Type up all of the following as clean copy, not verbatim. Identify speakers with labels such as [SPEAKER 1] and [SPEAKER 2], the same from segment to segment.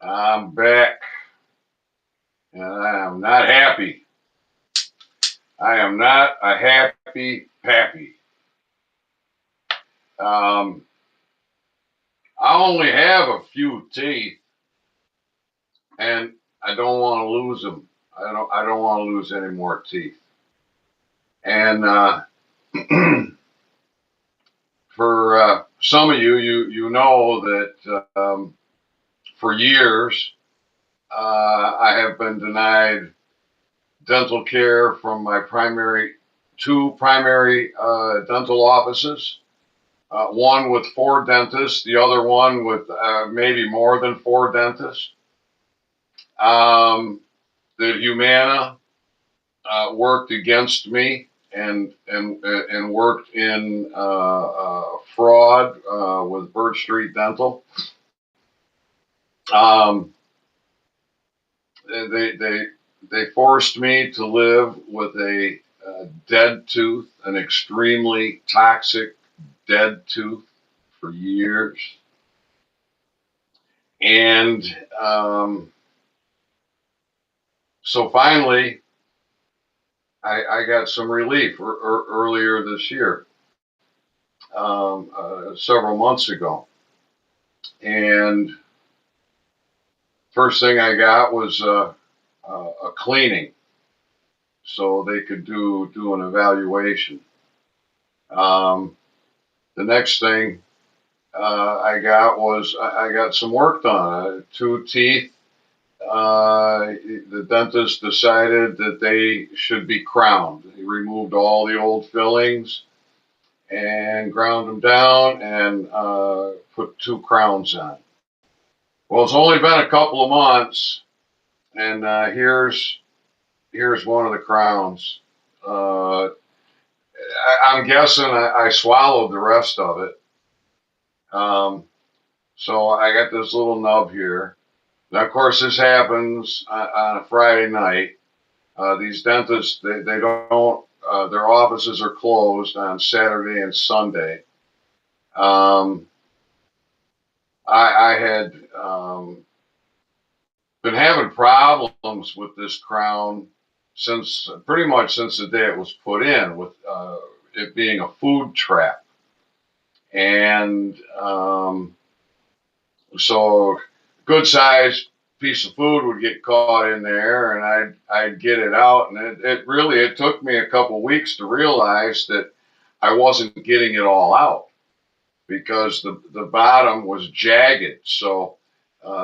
[SPEAKER 1] I'm back, and I am not happy. I am not a happy pappy. Um, I only have a few teeth, and I don't want to lose them. I don't want to lose any more teeth. And for some of you, you know that for years I have been denied dental care from my two primary dental offices. One with four dentists, the other one with maybe more than four dentists. Um, the Humana worked against me and worked in fraud with Birch Street Dental. Um, they forced me to live with a dead tooth, an extremely toxic dead tooth for years. And um, so finally, I got some relief earlier this year, several months ago. And first thing I got was a cleaning so they could do an evaluation. Um, the next thing I got was I got some work done. Two teeth. The dentist decided that they should be crowned. He removed all the old fillings and ground them down and put two crowns on. Well, it's only been a couple of months, and here's one of the crowns. I'm guessing I swallowed the rest of it. Um, so I got this little nub here. Now, of course, this happens on a Friday night. These dentists, they don't, their offices are closed on Saturday and Sunday. Um, I had been having problems with this crown since pretty much since the day it was put in, with it being a food trap. And so, good sized piece of food would get caught in there, and I'd get it out, and it took me a couple weeks to realize that I wasn't getting it all out because the bottom was jagged, so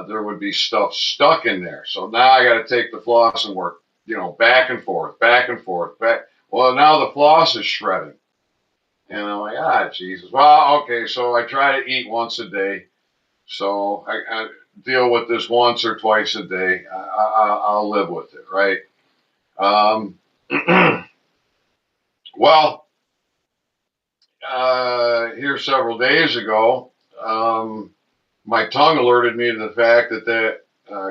[SPEAKER 1] there would be stuff stuck in there. So now I got to take the floss and work, back and forth, back and forth, back. Well, now the floss is shredding, and I'm like, Jesus. Well, okay, so I try to eat once a day, so I deal with this once or twice a day. I'll live with it, right? Um, well, here several days ago, um, my tongue alerted me to the fact that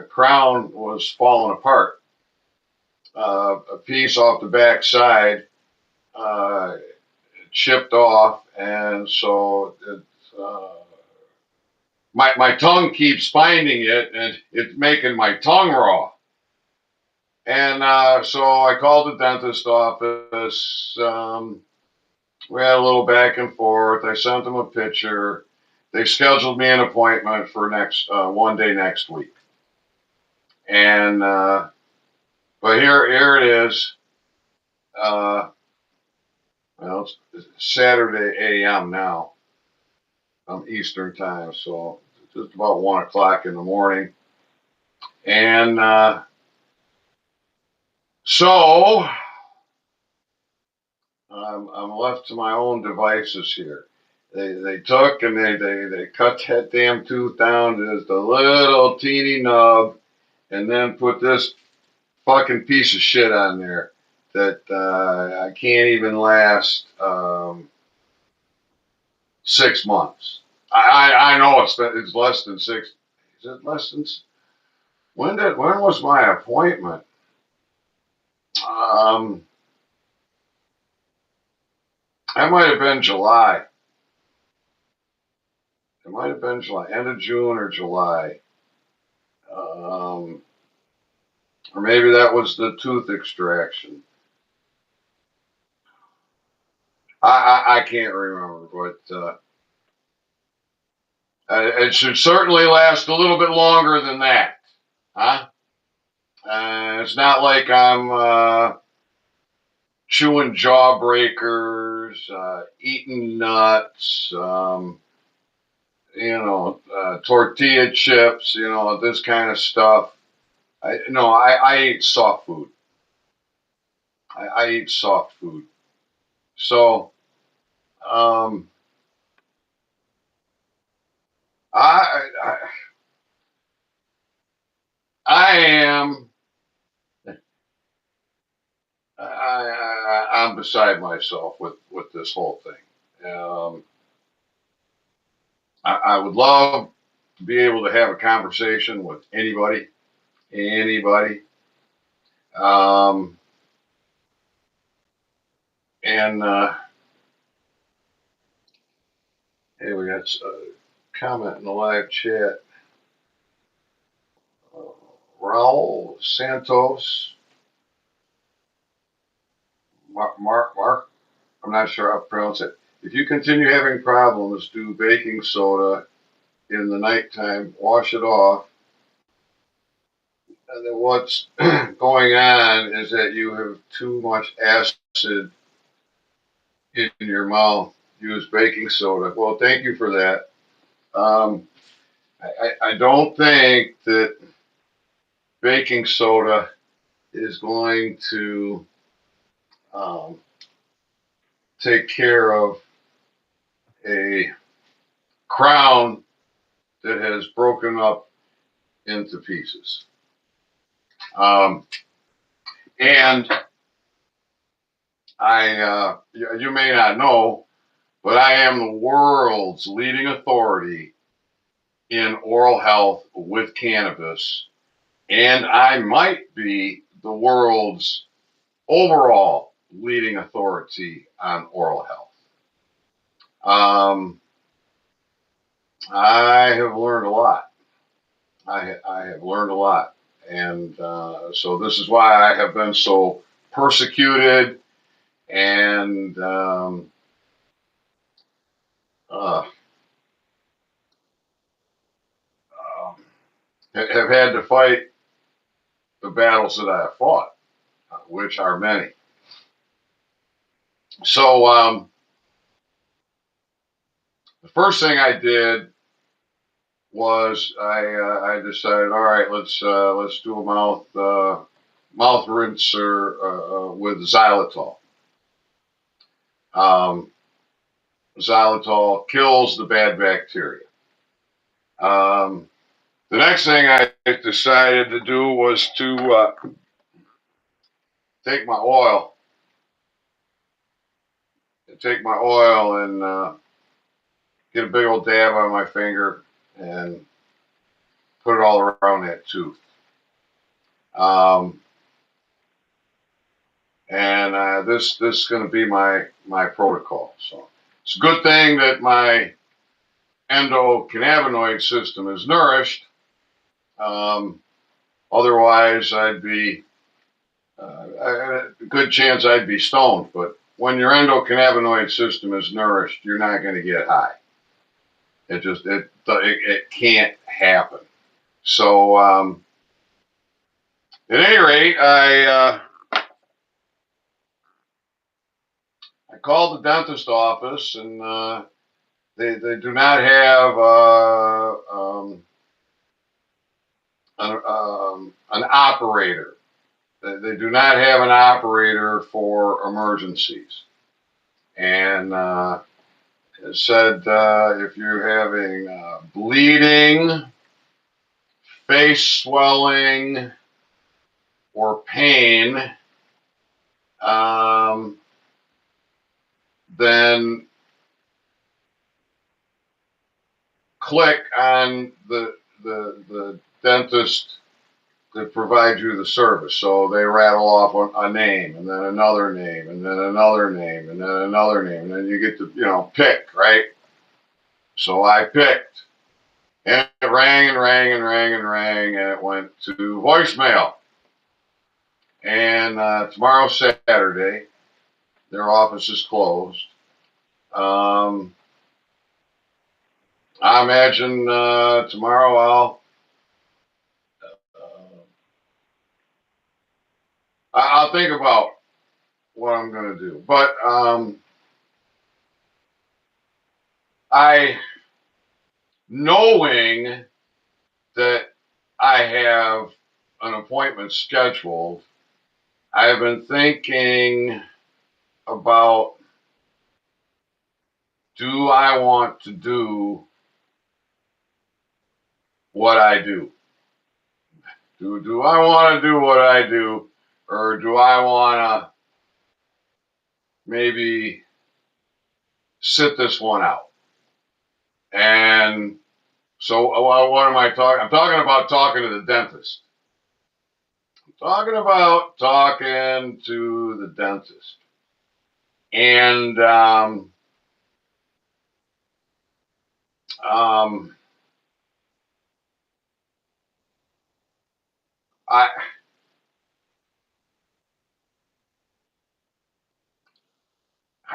[SPEAKER 1] crown was falling apart. A piece off the back side uh, chipped off, and so my tongue keeps finding it, and it's making my tongue raw. And so I called the dentist office. We had a little back and forth. I sent them a picture. They scheduled me an appointment for next one day next week. And but here it is. Uh, well, it's Saturday a.m. now. Eastern time, so it's just about 1 o'clock in the morning. And so I'm left to my own devices here. They took and they cut that damn tooth down to just a little teeny nub, and then put this fucking piece of shit on there that I can't even last 6 months. I know it's less than six. Is it less than? When was my appointment? Um, that might have been July. It might have been July, end of June or July. Or maybe that was the tooth extraction. I can't remember, but it should certainly last a little bit longer than that, huh? It's not like I'm chewing jawbreakers, eating nuts, tortilla chips, this kind of stuff. I eat soft food. I eat soft food. So, um, I, I, I am, I'm beside myself with this whole thing. I would love to be able to have a conversation with anybody. Um, and hey, we got a comment in the live chat. Raul Santos, Mark, I'm not sure how to pronounce it. If you continue having problems, do baking soda in the nighttime, wash it off. And then what's going on is that you have too much acid in your mouth. Use baking soda. Well, thank you for that. Um, I don't think that baking soda is going to um, take care of a crown that has broken up into pieces. Um, and you may not know, but I am the world's leading authority in oral health with cannabis, and I might be the world's overall leading authority on oral health. I have learned a lot. I have learned a lot. And so this is why I have been so persecuted and uh, um, have had to fight the battles that I have fought, which are many. So the first thing I did was I decided, all right, let's do a mouth rinser with xylitol. Um, Xylitol kills the bad bacteria. Um, the next thing I decided to do was to take my oil, and get a big old dab on my finger and put it all around that tooth. Um, and this is going to be my protocol. So it's a good thing that my endocannabinoid system is nourished. Um, Otherwise, I'd be a good chance I'd be stoned. But when your endocannabinoid system is nourished, you're not going to get high. It can't happen. So at any rate, I called the dentist office, and they do not have an operator. They do not have an operator for emergencies. And it said if you're having bleeding, face swelling, or pain, um, then click on the dentist that provides you the service. So they rattle off a name, and then another name, and then another name, and then another name, and then you get to pick, right? So I picked, and it rang and rang and rang and rang, and it went to voicemail. And tomorrow's Saturday. Their office is closed. I imagine tomorrow I'll think about what I'm going to do. But I, knowing that I have an appointment scheduled, I've been thinking about, do I want to do what I do? Do I want to do what I do, or do I want to maybe sit this one out? And so, what am I talking? I'm talking about talking to the dentist. I'm talking about talking to the dentist. And um, I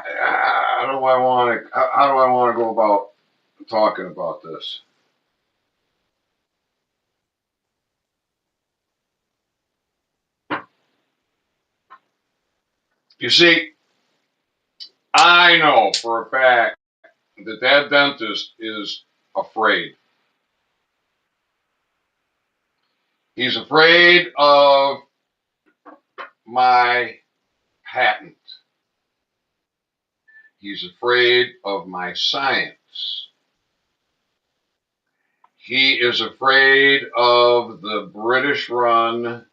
[SPEAKER 1] how do I want to? How do I want to go about talking about this? You see, I know for a fact that that dentist is afraid. He's afraid of my patent. He's afraid of my science. He is afraid of the British run,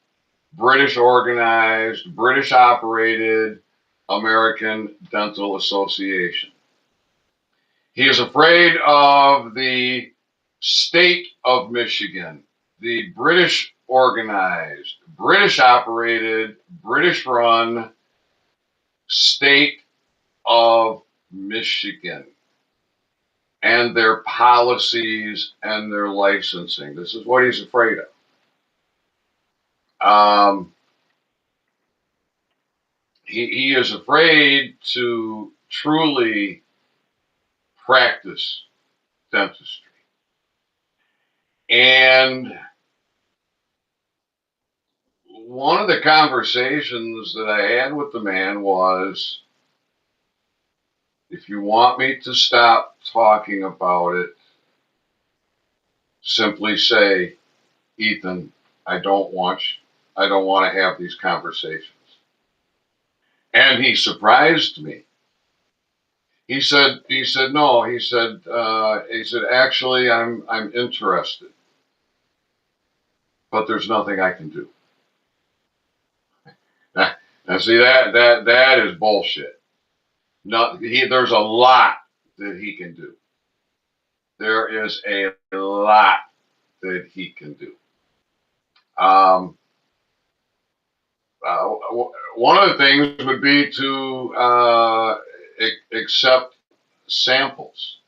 [SPEAKER 1] British organized, British operated American Dental Association. He is afraid of the state of Michigan, the British organized, British operated, British run state of Michigan and their policies and their licensing. This is what he's afraid of. Um, he is afraid to truly practice dentistry. And one of the conversations that I had with the man was, if you want me to stop talking about it, simply say, Ethan, I don't want to have these conversations. And he surprised me. No, he said, actually, I'm interested, but there's nothing I can do. Now see, that is bullshit. There's a lot that he can do. There is a lot that he can do. Um, uh, One of the things would be to accept samples,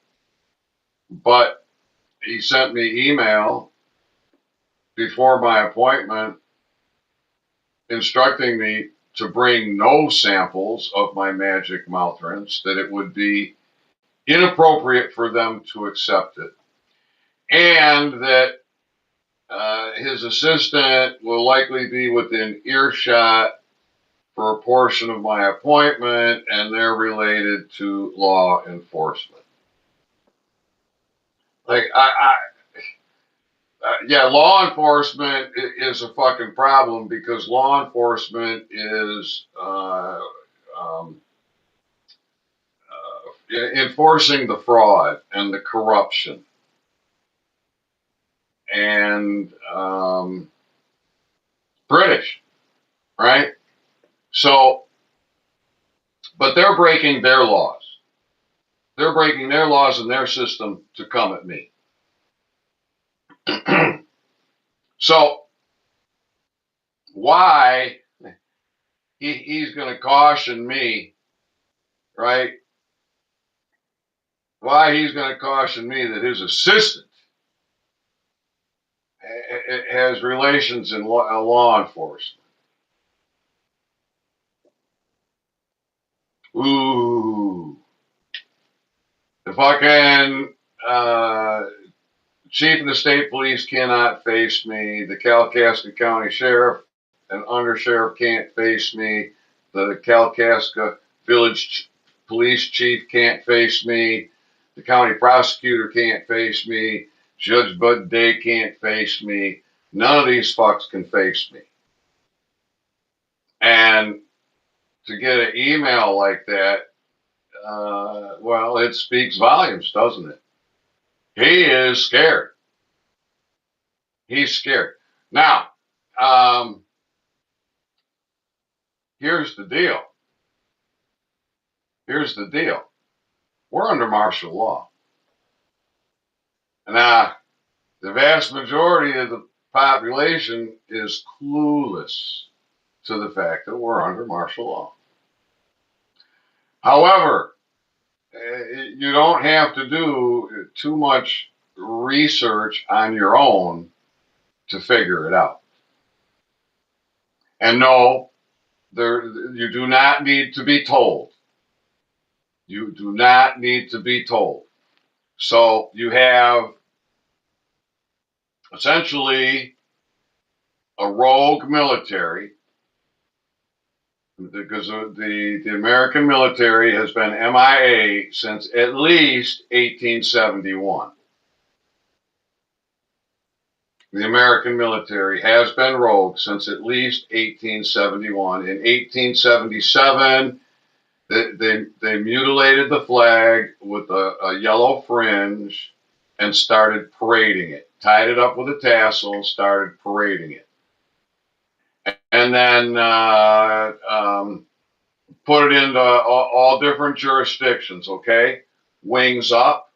[SPEAKER 1] but he sent me email before my appointment instructing me to bring no samples of my magic mouth rinse, that it would be inappropriate for them to accept it, and that his assistant will likely be within earshot for a portion of my appointment, and they're related to law enforcement. Like, yeah, law enforcement is a fucking problem because law enforcement is um, enforcing the fraud and the corruption and British, right? So, but they're breaking their laws. They're breaking their laws and their system to come at me. So, why he's going to caution me, right? why he's going to caution me that his assistant has relations in law enforcement. Ooh. The fucking chief of the state police cannot face me. The Kalkaska County Sheriff and Undersheriff can't face me. The Kalkaska Village Police Chief can't face me. The county prosecutor can't face me. Judge Bud Day can't face me. None of these fucks can face me. And to get an email like that, well, it speaks volumes, doesn't it? He is scared. He's scared. Now, here's the deal. Here's the deal. We're under martial law. Now, the vast majority of the population is clueless to the fact that we're under martial law. However, you don't have to do too much research on your own to figure it out. And no, you do not need to be told. You do not need to be told. So you have essentially a rogue military, because the American military has been MIA since at least 1871. The American military has been rogue since at least 1871. In 1877, they mutilated the flag with a yellow fringe and started parading it. Tied it up with a tassel, started parading it. And then put it into all different jurisdictions, okay? Wings up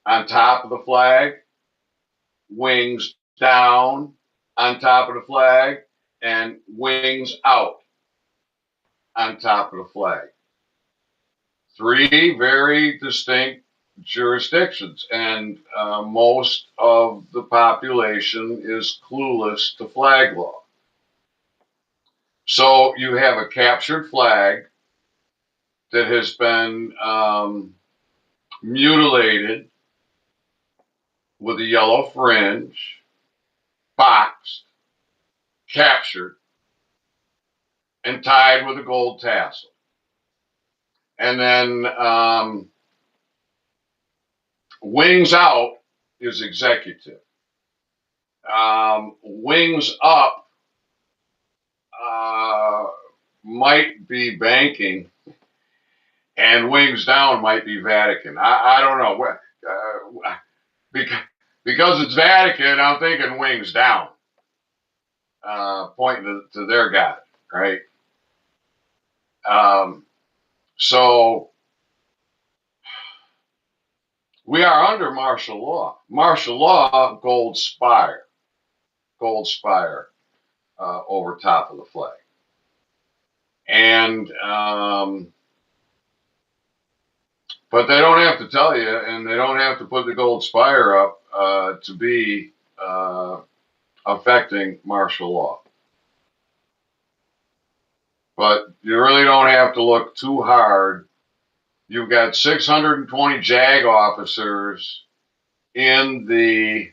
[SPEAKER 1] on top of the flag, wings down on top of the flag, and wings out on top of the flag. Three very distinct jurisdictions, and most of the population is clueless to flag law. So you have a captured flag that has been mutilated with a yellow fringe, boxed, captured, and tied with a gold tassel. And then wings out is executive. Wings up might be banking, and wings down might be Vatican. I don't know. Because it's Vatican, I'm thinking wings down, pointing to their God, right? So we are under martial law. Martial law, gold spire over top of the flag. And but they don't have to tell you, and they don't have to put the gold spire up to be affecting martial law. But you really don't have to look too hard. You've got 620 JAG officers in the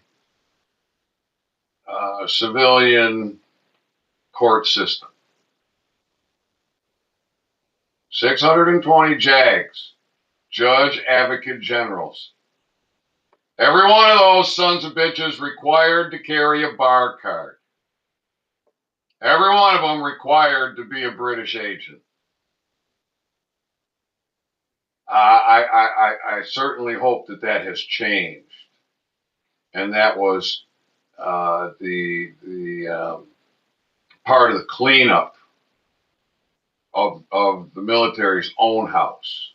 [SPEAKER 1] civilian court system. 620 JAGs, Judge Advocate Generals. Every one of those sons of bitches required to carry a bar card. Every one of them required to be a British agent. I certainly hope that has changed, and that was the part of the cleanup of the military's own house.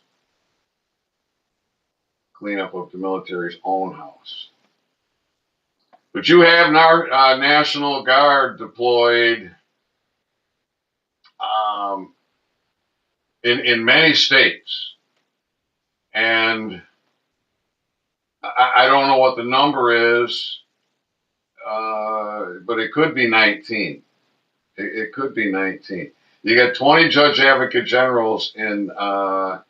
[SPEAKER 1] Cleanup of the military's own house. But you have National Guard deployed in many states, and I don't know what the number is, but it could be 19. It could be 19. You got 20 judge advocate generals in the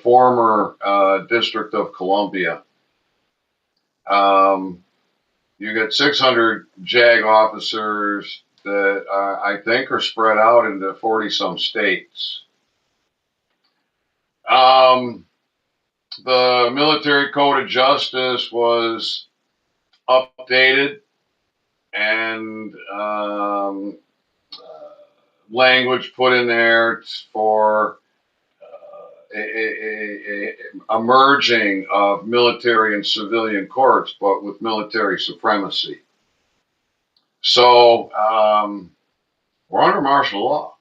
[SPEAKER 1] former District of Columbia. You got 600 JAG officers that I think are spread out into 40 some states. The Military Code of Justice was updated and language put in there for a merging of military and civilian courts, but with military supremacy. So we're under martial law.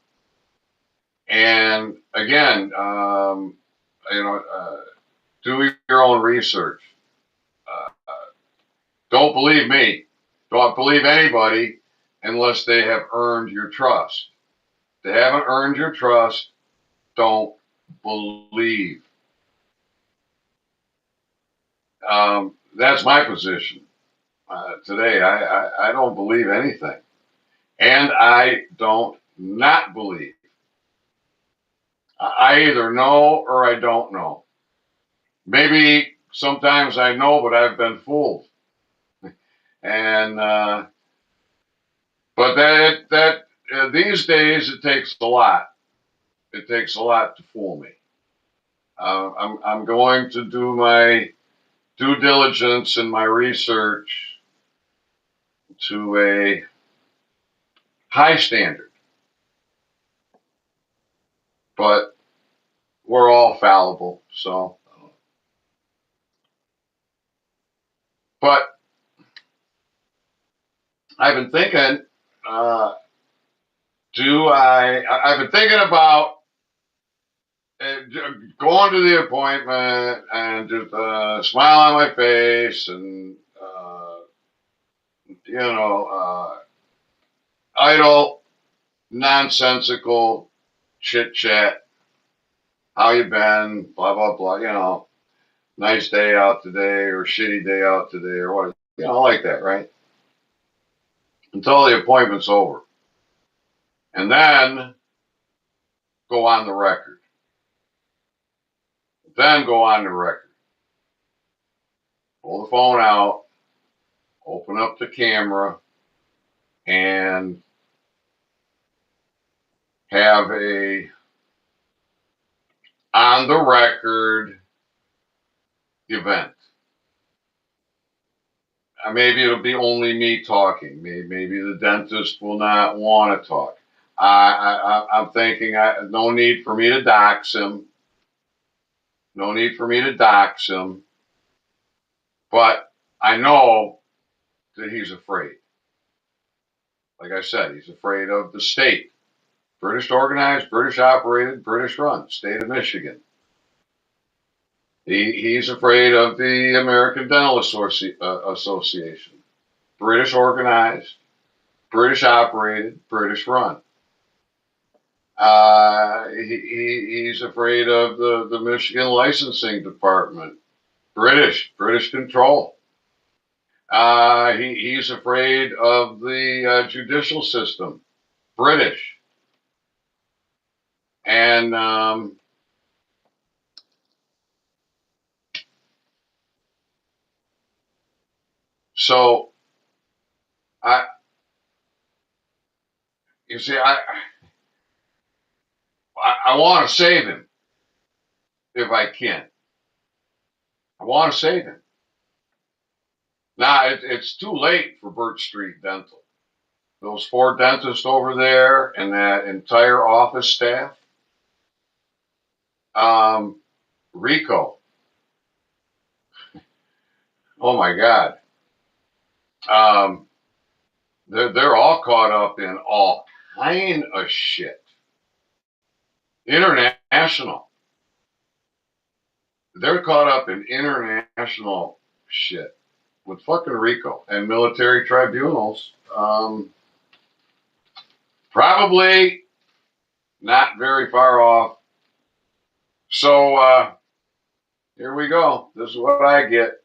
[SPEAKER 1] And again, do your own research. Don't believe me. Don't believe anybody unless they have earned your trust. If they haven't earned your trust, don't believe. That's my position today. I don't believe anything. And I don't not believe. I either know or I don't know. Maybe sometimes I know, but I've been fooled. And but these days it takes a lot. It takes a lot to fool me. I'm going to do my due diligence and my research to a high standard, but we're all fallible. So, but I've been thinking, I've been thinking about going to the appointment and just smile on my face and, idle, nonsensical chit chat. How you been? Blah, blah, blah. Nice day out today or shitty day out today or what, like that, right? Until the appointment's over. And then go on the record. Then go on the record. Pull the phone out, open up the camera, and have a on the record event. Maybe it'll be only me talking. Maybe the dentist will not want to talk. I'm thinking no need for me to dox him. No need for me to dox him. But I know that he's afraid. Like I said, he's afraid of the state. British organized, British operated, British run, state of Michigan. He's afraid of the American Dental Association. British organized, British operated, British run. He's afraid of the Michigan Licensing Department. British control. He's afraid of the judicial system. British. And so you see, I want to save him if I can. I want to save him. Now it's too late for Birch Street Dental. Those 4 dentists over there and that entire office staff. Rico. Oh my God. They're all caught up in all kind of shit. International. They're caught up in international shit with fucking Rico and military tribunals. Probably not very far off. So Here we go. This is what I get.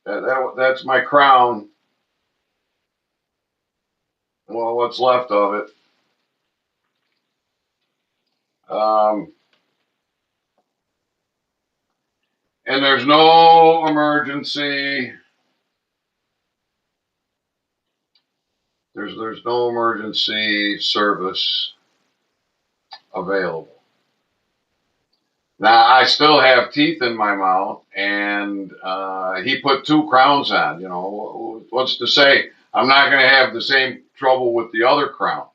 [SPEAKER 1] That's my crown. Well, what's left of it. Um, and there's no emergency. There's no emergency service available. Now I still have teeth in my mouth, and he put two crowns on. You know, what's to say I'm not going to have the same trouble with the other crown,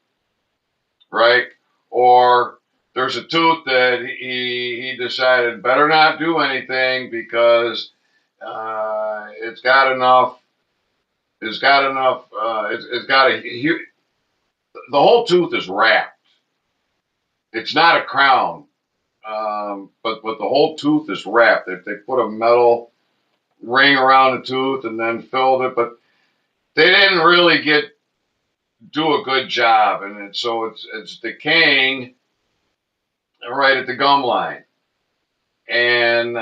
[SPEAKER 1] right? Or there's a tooth that he decided better not do anything because it's got enough. It's got enough. It's got a. The whole tooth is wrapped. It's not a crown, but the whole tooth is wrapped. They put a metal ring around the tooth and then filled it, but they didn't really do a good job, and so it's decaying right at the gum line, and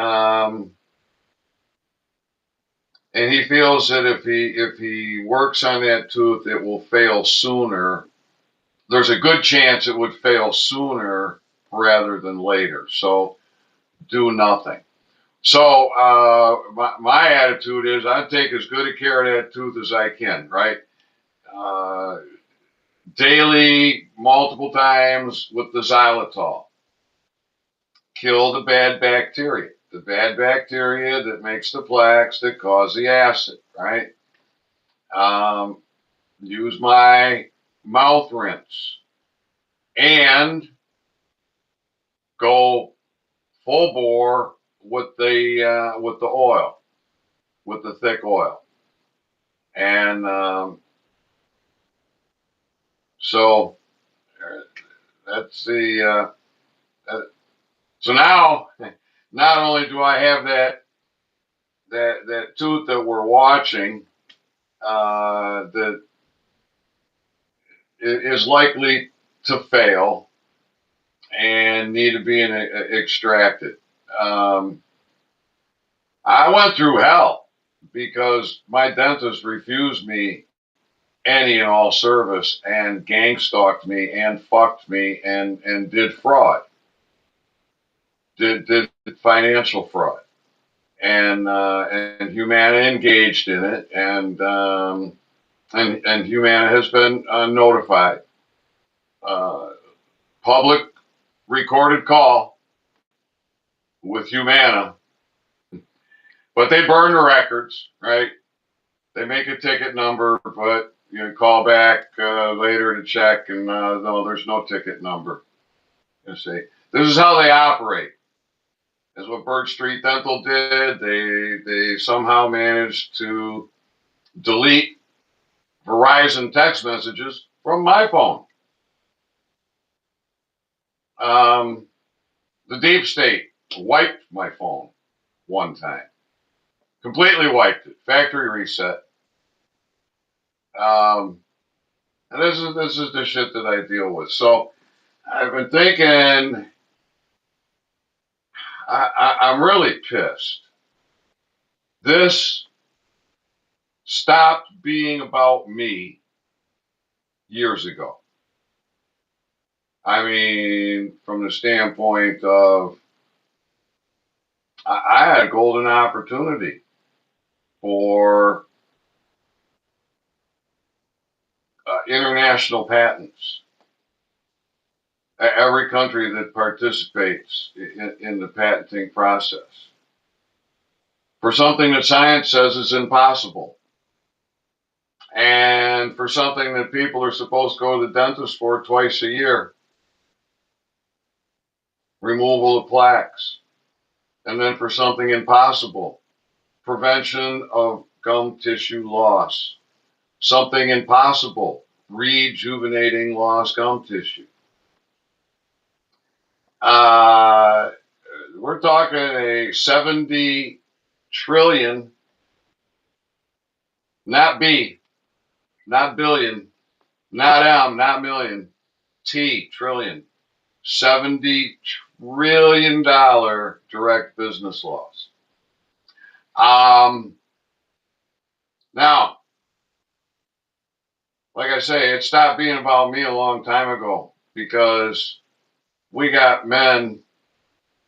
[SPEAKER 1] and he feels that if he works on that tooth, it will fail sooner. There's a good chance it would fail sooner rather than later. So do nothing. So my attitude is I take as good a care of that tooth as I can, right? Uh, Daily, multiple times with the xylitol. Kill the bad bacteria. The bad bacteria that makes the plaques that cause the acid, right? Um, Use my mouth rinse and go full bore with the oil, with the thick oil, and so that's the. So now, not only do I have that tooth that we're watching that is likely to fail and need to be extracted. Um, I went through hell because my dentist refused me any and all service and gang stalked me and fucked me and did fraud, did financial fraud, and Humana engaged in it, and Humana has been notified. Uh, Public recorded call with Humana, but they burn the records, right? They make a ticket number, but you call back later to check, and no, there's no ticket number. You see, this is how they operate. This is what Birch Street Dental did. They somehow managed to delete Verizon text messages from my phone. Um, the deep state wiped my phone one time, completely wiped it, factory reset. Um, and this is the shit that I deal with. So I've been thinking, I'm really pissed. This stopped being about me years ago. I mean, from the standpoint of I had a golden opportunity for international patents. Every country that participates in the patenting process for something that science says is impossible, and for something that people are supposed to go to the dentist for twice a year, removal of plaques, and then for something impossible, prevention of gum tissue loss, something impossible, rejuvenating lost gum tissue. Uh, we're talking a 70 trillion, not B, not billion, not M, not million, T, trillion, $70 trillion direct business laws. Now, like I say, it stopped being about me a long time ago because we got men,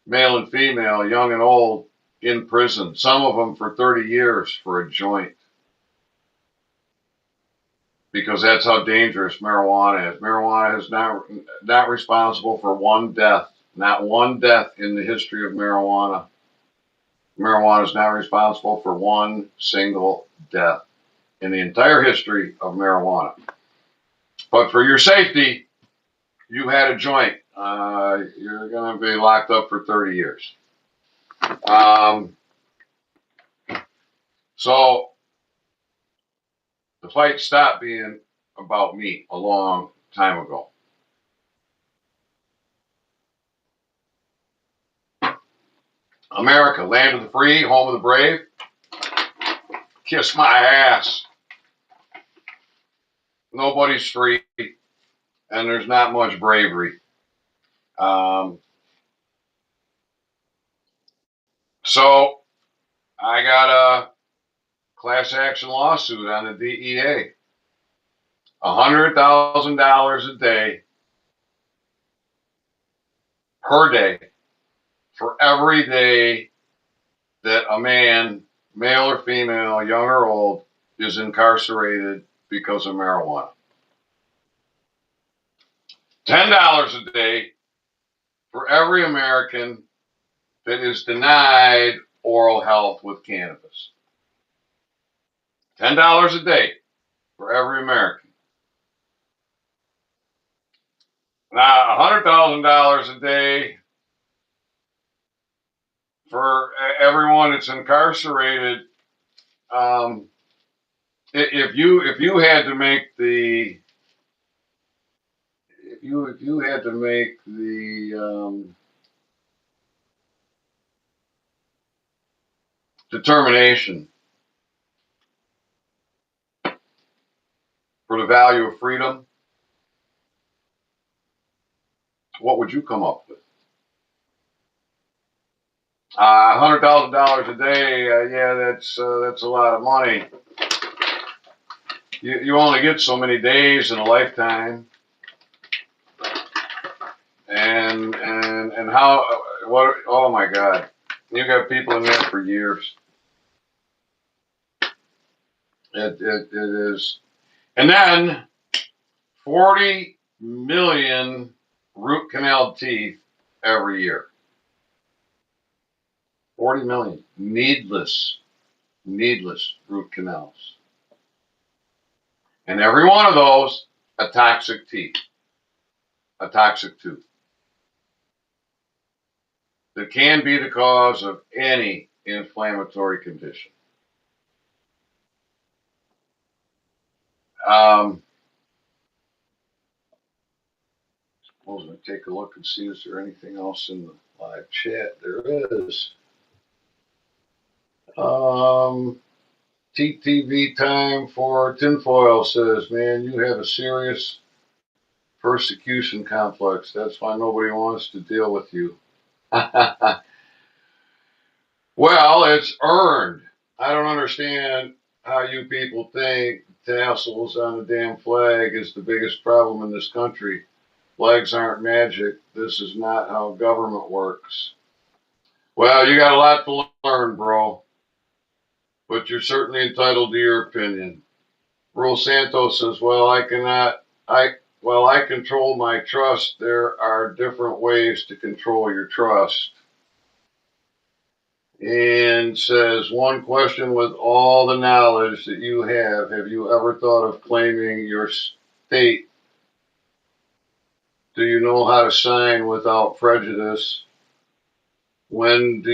[SPEAKER 1] male and female, young and old, in prison, some of them for 30 years for a joint. Because that's how dangerous marijuana is. Marijuana is not responsible for one death, not one death in the history of marijuana. Marijuana is not responsible for one single death in the entire history of marijuana. But for your safety, you had a joint. You're going to be locked up for 30 years. So the fight stopped being about me a long time ago. America, land of the free, home of the brave. Kiss my ass. Nobody's free, and there's not much bravery. So I got a class action lawsuit on the DEA. $100,000 a day per day for every day that a man, male or female, young or old, is incarcerated because of marijuana. $10 a day for every American that is denied oral health with cannabis. $10 a day for every American. Now, $100,000 a day for everyone that's incarcerated. If you had to make the determination for the value of freedom, what would you come up with? $100,000 a day. Yeah, that's a lot of money. You only get so many days in a lifetime, and how what? Oh my God, you got people in there for years. It is, and then 40 million root canal teeth every year. 40 million needless root canals. And every one of those, a toxic tooth that can be the cause of any inflammatory condition. Suppose I take a look and see, is there anything else in the live chat? There is. TTV time for tinfoil says, man, you have a serious persecution complex. That's why nobody wants to deal with you. Well, it's earned. I don't understand how you people think tassels on the damn flag is the biggest problem in this country. Flags aren't magic. This is not how government works. Well, you got a lot to learn, bro. But you're certainly entitled to your opinion. Rule Santos says, well, I control my trust. There are different ways to control your trust. And says, one question, with all the knowledge that you have you ever thought of claiming your state? Do you know how to sign without prejudice? When do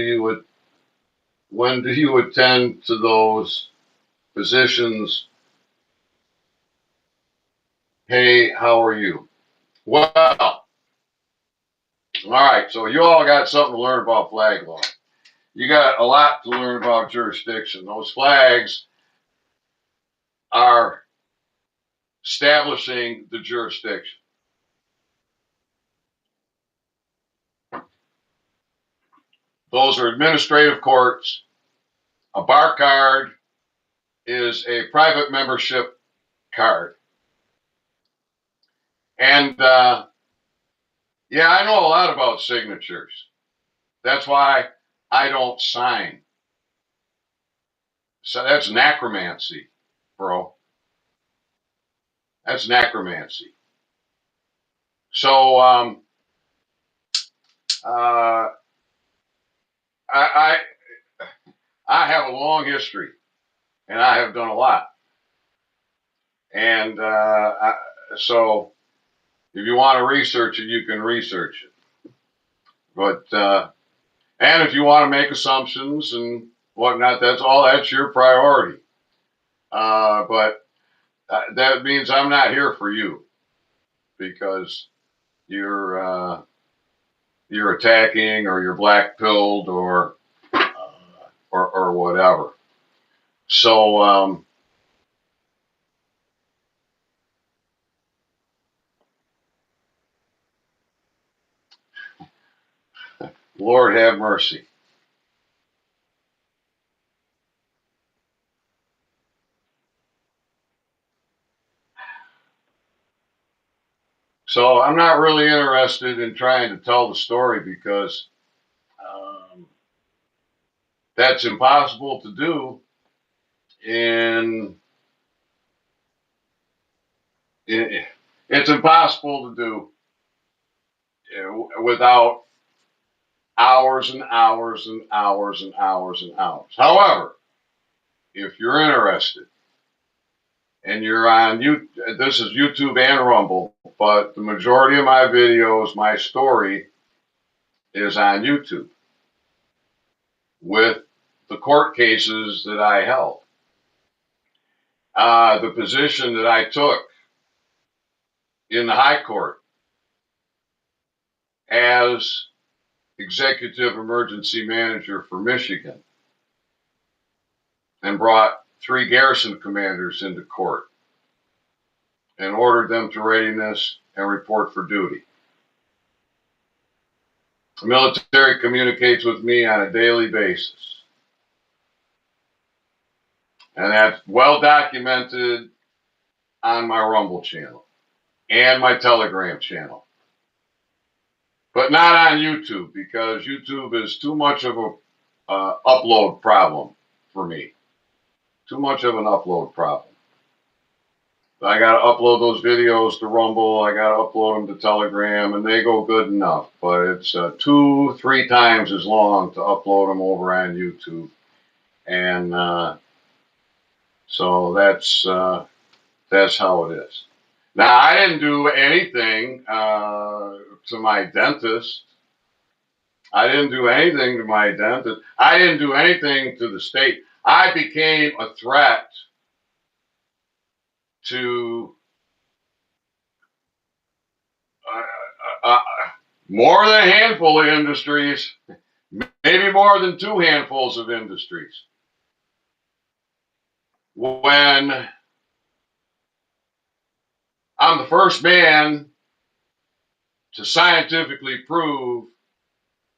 [SPEAKER 1] you attend to those positions? Hey, how are you? Well, all right, so you all got something to learn about flag law. You got a lot to learn about jurisdiction. Those flags are establishing the jurisdiction. Those are administrative courts. A bar card is a private membership card. And yeah, I know a lot about signatures. That's why I don't sign. So that's necromancy, bro. That's necromancy. So uh, I have a long history, and I have done a lot. And so if you want to research it, you can research it. But and if you want to make assumptions and whatnot, that's your priority. But that means I'm not here for you because you're you're attacking or you're black pilled or whatever. So Lord have mercy. So I'm not really interested in trying to tell the story because that's impossible to do in, in it's impossible to do without hours and hours and hours and hours and hours. However, if you're interested and you're on you, this is YouTube and Rumble, but the majority of my videos, my story is on YouTube with the court cases that I held. The position that I took in the High Court as executive emergency manager for Michigan and brought 3 garrison commanders into court and ordered them to readiness and report for duty. The military communicates with me on a daily basis. And that's well documented on my Rumble channel and my Telegram channel. But not on YouTube because YouTube is too much of a upload problem for me. Too much of an upload problem. I got to upload those videos to Rumble. I got to upload them to Telegram, and they go good enough. But it's 2-3 times as long to upload them over on YouTube, and so that's how it is. Now, I didn't do anything to my dentist. I didn't do anything to my dentist. I didn't do anything to the state. I became a threat to uh, more than a handful of industries, maybe more than 2 handfuls of industries. When I'm the first man to scientifically prove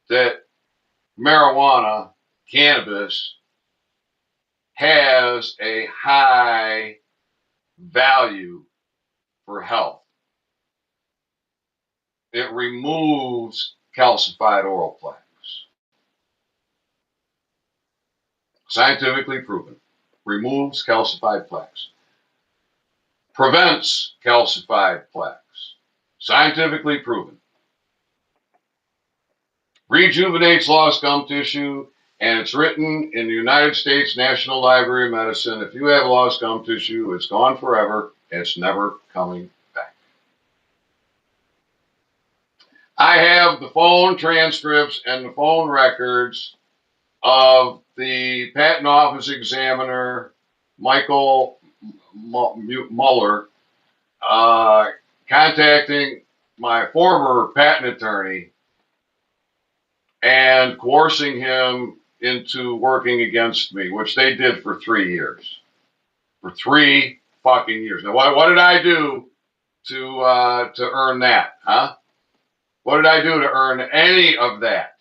[SPEAKER 1] that marijuana, cannabis, has a high value for health. It removes calcified oral plaques. Scientifically proven. Removes calcified plaques. Prevents calcified plaques. Scientifically proven. Rejuvenates lost gum tissue, and it's written in the United States National Library of Medicine. If you have lost gum tissue, it's gone forever. It's never coming back. I have the phone transcripts and the phone records of the Patent Office examiner, Michael Mueller, contacting my former patent attorney and coercing him into working against me, which they did for 3 years. For 3 fucking years. Now, what did I do to earn that, huh? What did I do to earn any of that?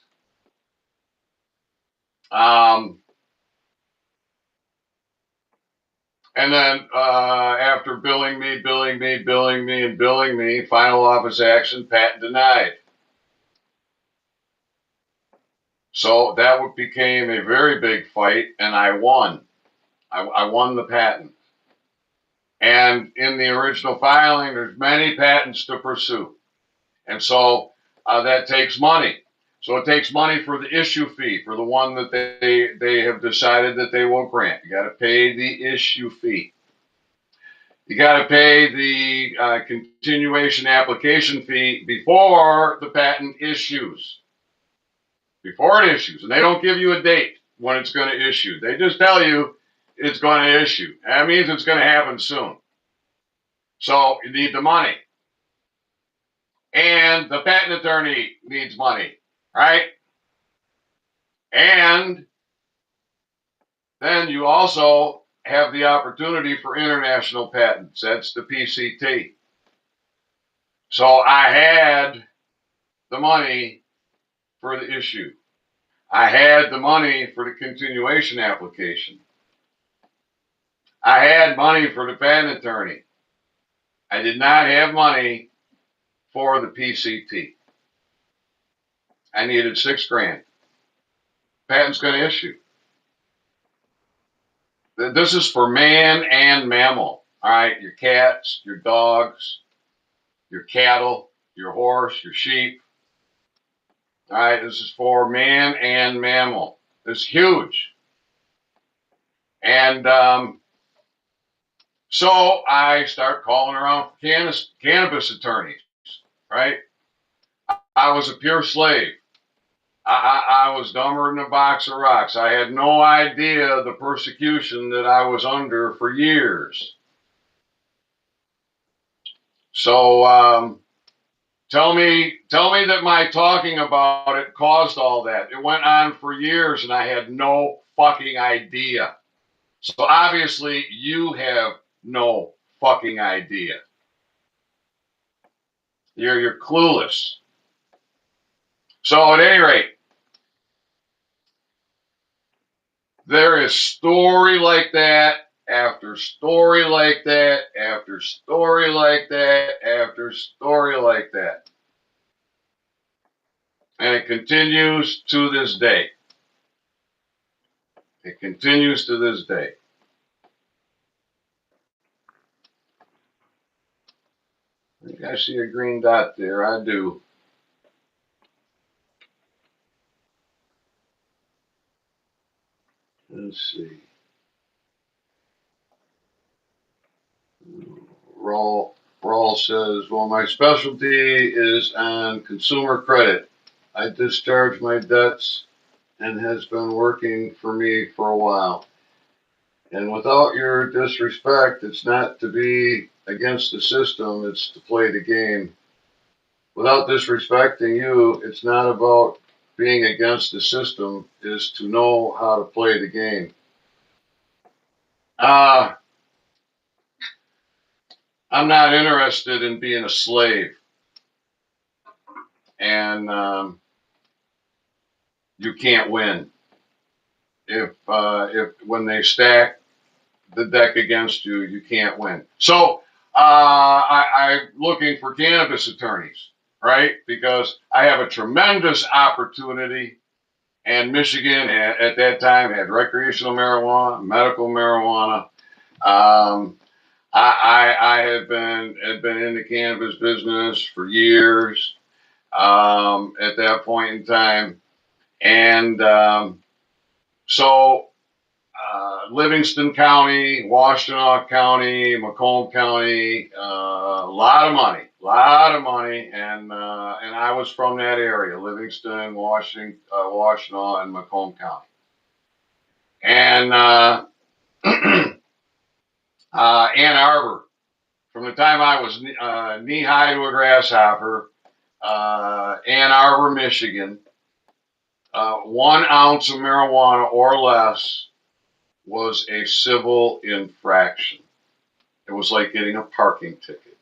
[SPEAKER 1] Um, and then after billing me, and billing me, final office action, patent denied. So that became a very big fight, and I won. I won the patent. And in the original filing, there's many patents to pursue. And so that takes money. So it takes money for the issue fee, for the one that they have decided that they will grant. You got to pay the issue fee. You got to pay the continuation application fee before the patent issues. Before it issues. And they don't give you a date when it's going to issue. They just tell you it's going to issue. That means it's going to happen soon. So you need the money. And the patent attorney needs money, right? And then you also have the opportunity for international patents. That's the PCT. So I had the money for the issue. I had the money for the continuation application. I had money for the patent attorney. I did not have money for the PCT. I needed $6,000. Patent's going to issue. This is for man and mammal. All right, your cats, your dogs, your cattle, your horse, your sheep. All right, this is for man and mammal. It's huge. And so I start calling around cannabis attorneys, right? I was a pure slave. I was dumber than a box of rocks. I had no idea the persecution that I was under for years. So tell me that my talking about it caused all that. It went on for years and I had no fucking idea. So obviously you have no fucking idea. You're clueless. So at any rate, there is story like that after story like that after story like that after story like that. And it continues to this day. It continues to this day. I think I see a green dot there. I do. Let's see. Rawl says, well, my specialty is on consumer credit. I discharge my debts and has been working for me for a while. And without your disrespect, it's not to be against the system, it's to play the game. Without disrespecting you, it's not about being against the system, it's to know how to play the game. I'm not interested in being a slave. And you can't win. If when they stack the deck against you, you can't win. So I'm looking for cannabis attorneys, right? Because I have a tremendous opportunity, and Michigan at that time had recreational marijuana, medical marijuana. I had been in the cannabis business for years at that point in time, and so Livingston County, Washtenaw County, Macomb County, a lot of money, and I was from that area, Livingston, Washtenaw, and Macomb County, and Ann Arbor. From the time I was knee high to a grasshopper, Ann Arbor, Michigan, 1 ounce of marijuana or less was a civil infraction. It was like getting a parking ticket.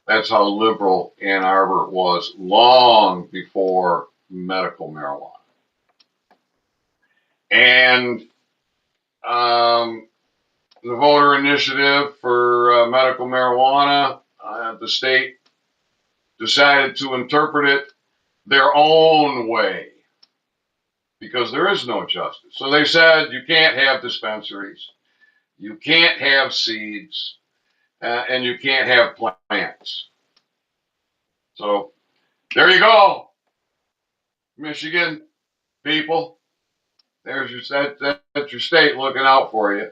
[SPEAKER 1] That's how liberal Ann Arbor was long before medical marijuana. And the voter initiative for medical marijuana, the state decided to interpret it their own way because there is no justice. So they said you can't have dispensaries, you can't have seeds, and you can't have plants. So there you go, Michigan people. There's that's your state looking out for you.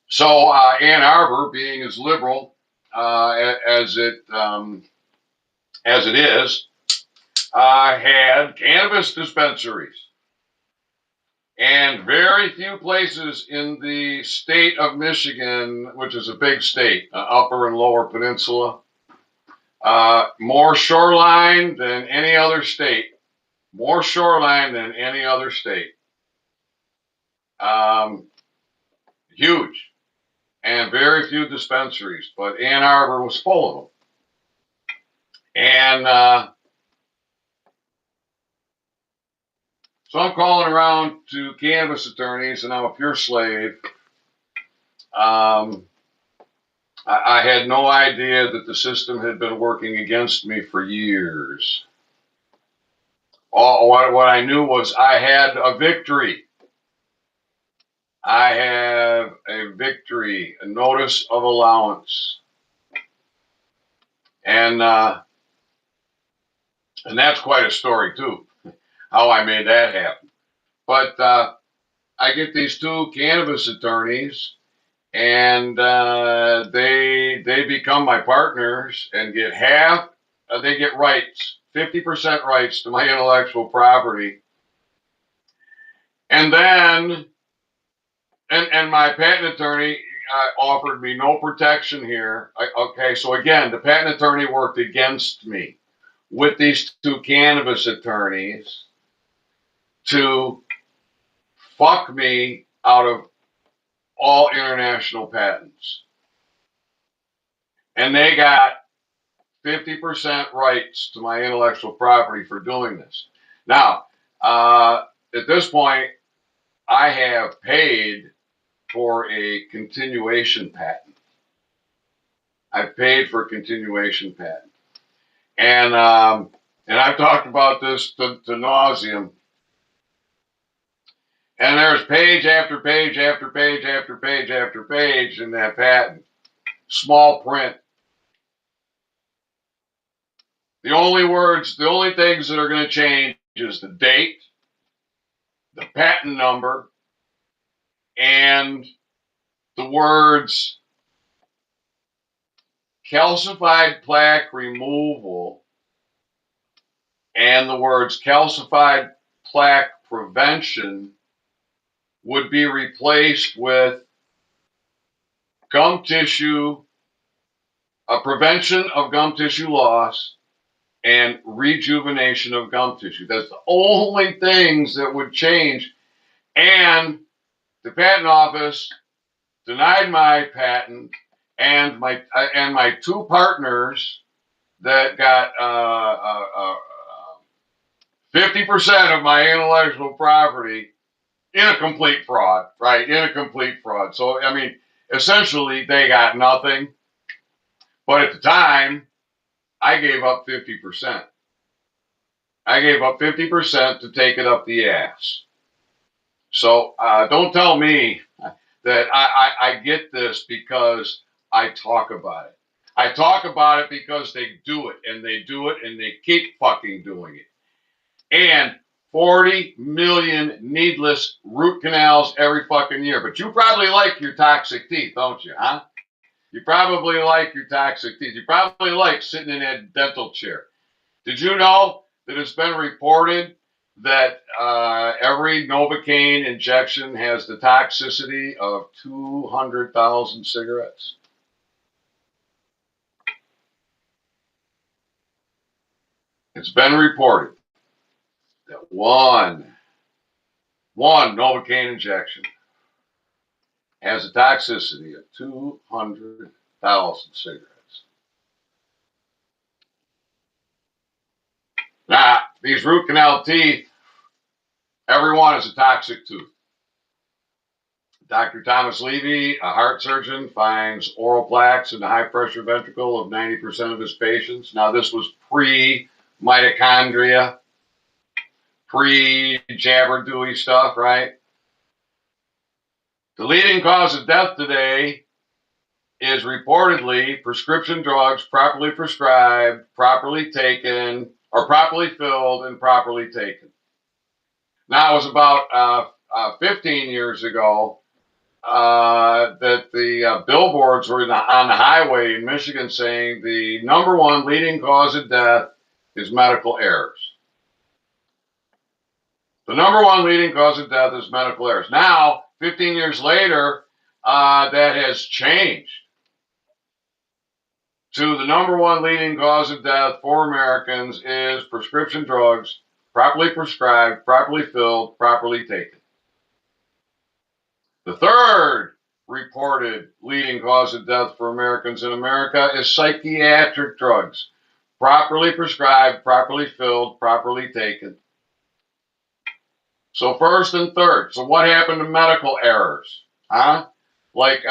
[SPEAKER 1] So Ann Arbor, being as liberal as it is, had cannabis dispensaries, and very few places in the state of Michigan, which is a big state, Upper and Lower Peninsula, more shoreline than any other state. More shoreline than any other state. Huge. And very few dispensaries, but Ann Arbor was full of them. And so I'm calling around to cannabis attorneys, and I'm a pure slave. I had no idea that the system had been working against me for years. What I knew was I had a victory. I have a victory, a notice of allowance. And that's quite a story, too, how I made that happen. But I get these two cannabis attorneys, and they become my partners and get half. They get rights, 50% rights to my intellectual property, and then and my patent attorney offered me no protection here. Okay, so again, the patent attorney worked against me with these two cannabis attorneys to fuck me out of all international patents. And they got 50% rights to my intellectual property for doing this. Now, at this point, I have paid for a continuation patent. I've paid for a continuation patent. And I've talked about this to nauseum. And there's page after page after page after page after page in that patent. Small print. The only things that are going to change is the date, the patent number, and the words calcified plaque removal and the words calcified plaque prevention would be replaced with gum tissue, a prevention of gum tissue loss, and rejuvenation of gum tissue. That's the only things that would change. And the patent office denied my patent, and my two partners that got 50% of my intellectual property in a complete fraud, right? In a complete fraud. So, I mean, essentially, they got nothing. But at the time, I gave up 50%. I gave up 50% to take it up the ass. So don't tell me that I get this because I talk about it. I talk about it because they do it, and they do it, and they keep fucking doing it. And 40 million needless root canals every fucking year. But you probably like your toxic teeth, don't you, huh? You probably like your toxic teeth. You probably like sitting in that dental chair. Did you know that it's been reported that every Novocaine injection has the toxicity of 200,000 cigarettes? It's been reported that one Novocaine injection has a toxicity of 200,000 cigarettes. Now, these root canal teeth, every one is a toxic tooth. Dr. Thomas Levy, a heart surgeon, finds oral plaques in the high pressure ventricle of 90% of his patients. Now, this was pre-mitochondria, pre-Jabberdewy stuff, right? The leading cause of death today is reportedly prescription drugs properly prescribed, properly taken, or properly filled and properly taken. Now, it was about 15 years ago that the billboards were on the highway in Michigan saying the number one leading cause of death is medical errors. The number one leading cause of death is medical errors. Now, 15 years later, that has changed to the number one leading cause of death for Americans is prescription drugs, properly prescribed, properly filled, properly taken. The third reported leading cause of death for Americans in America is psychiatric drugs, properly prescribed, properly filled, properly taken. So first and third. So what happened to medical errors? Like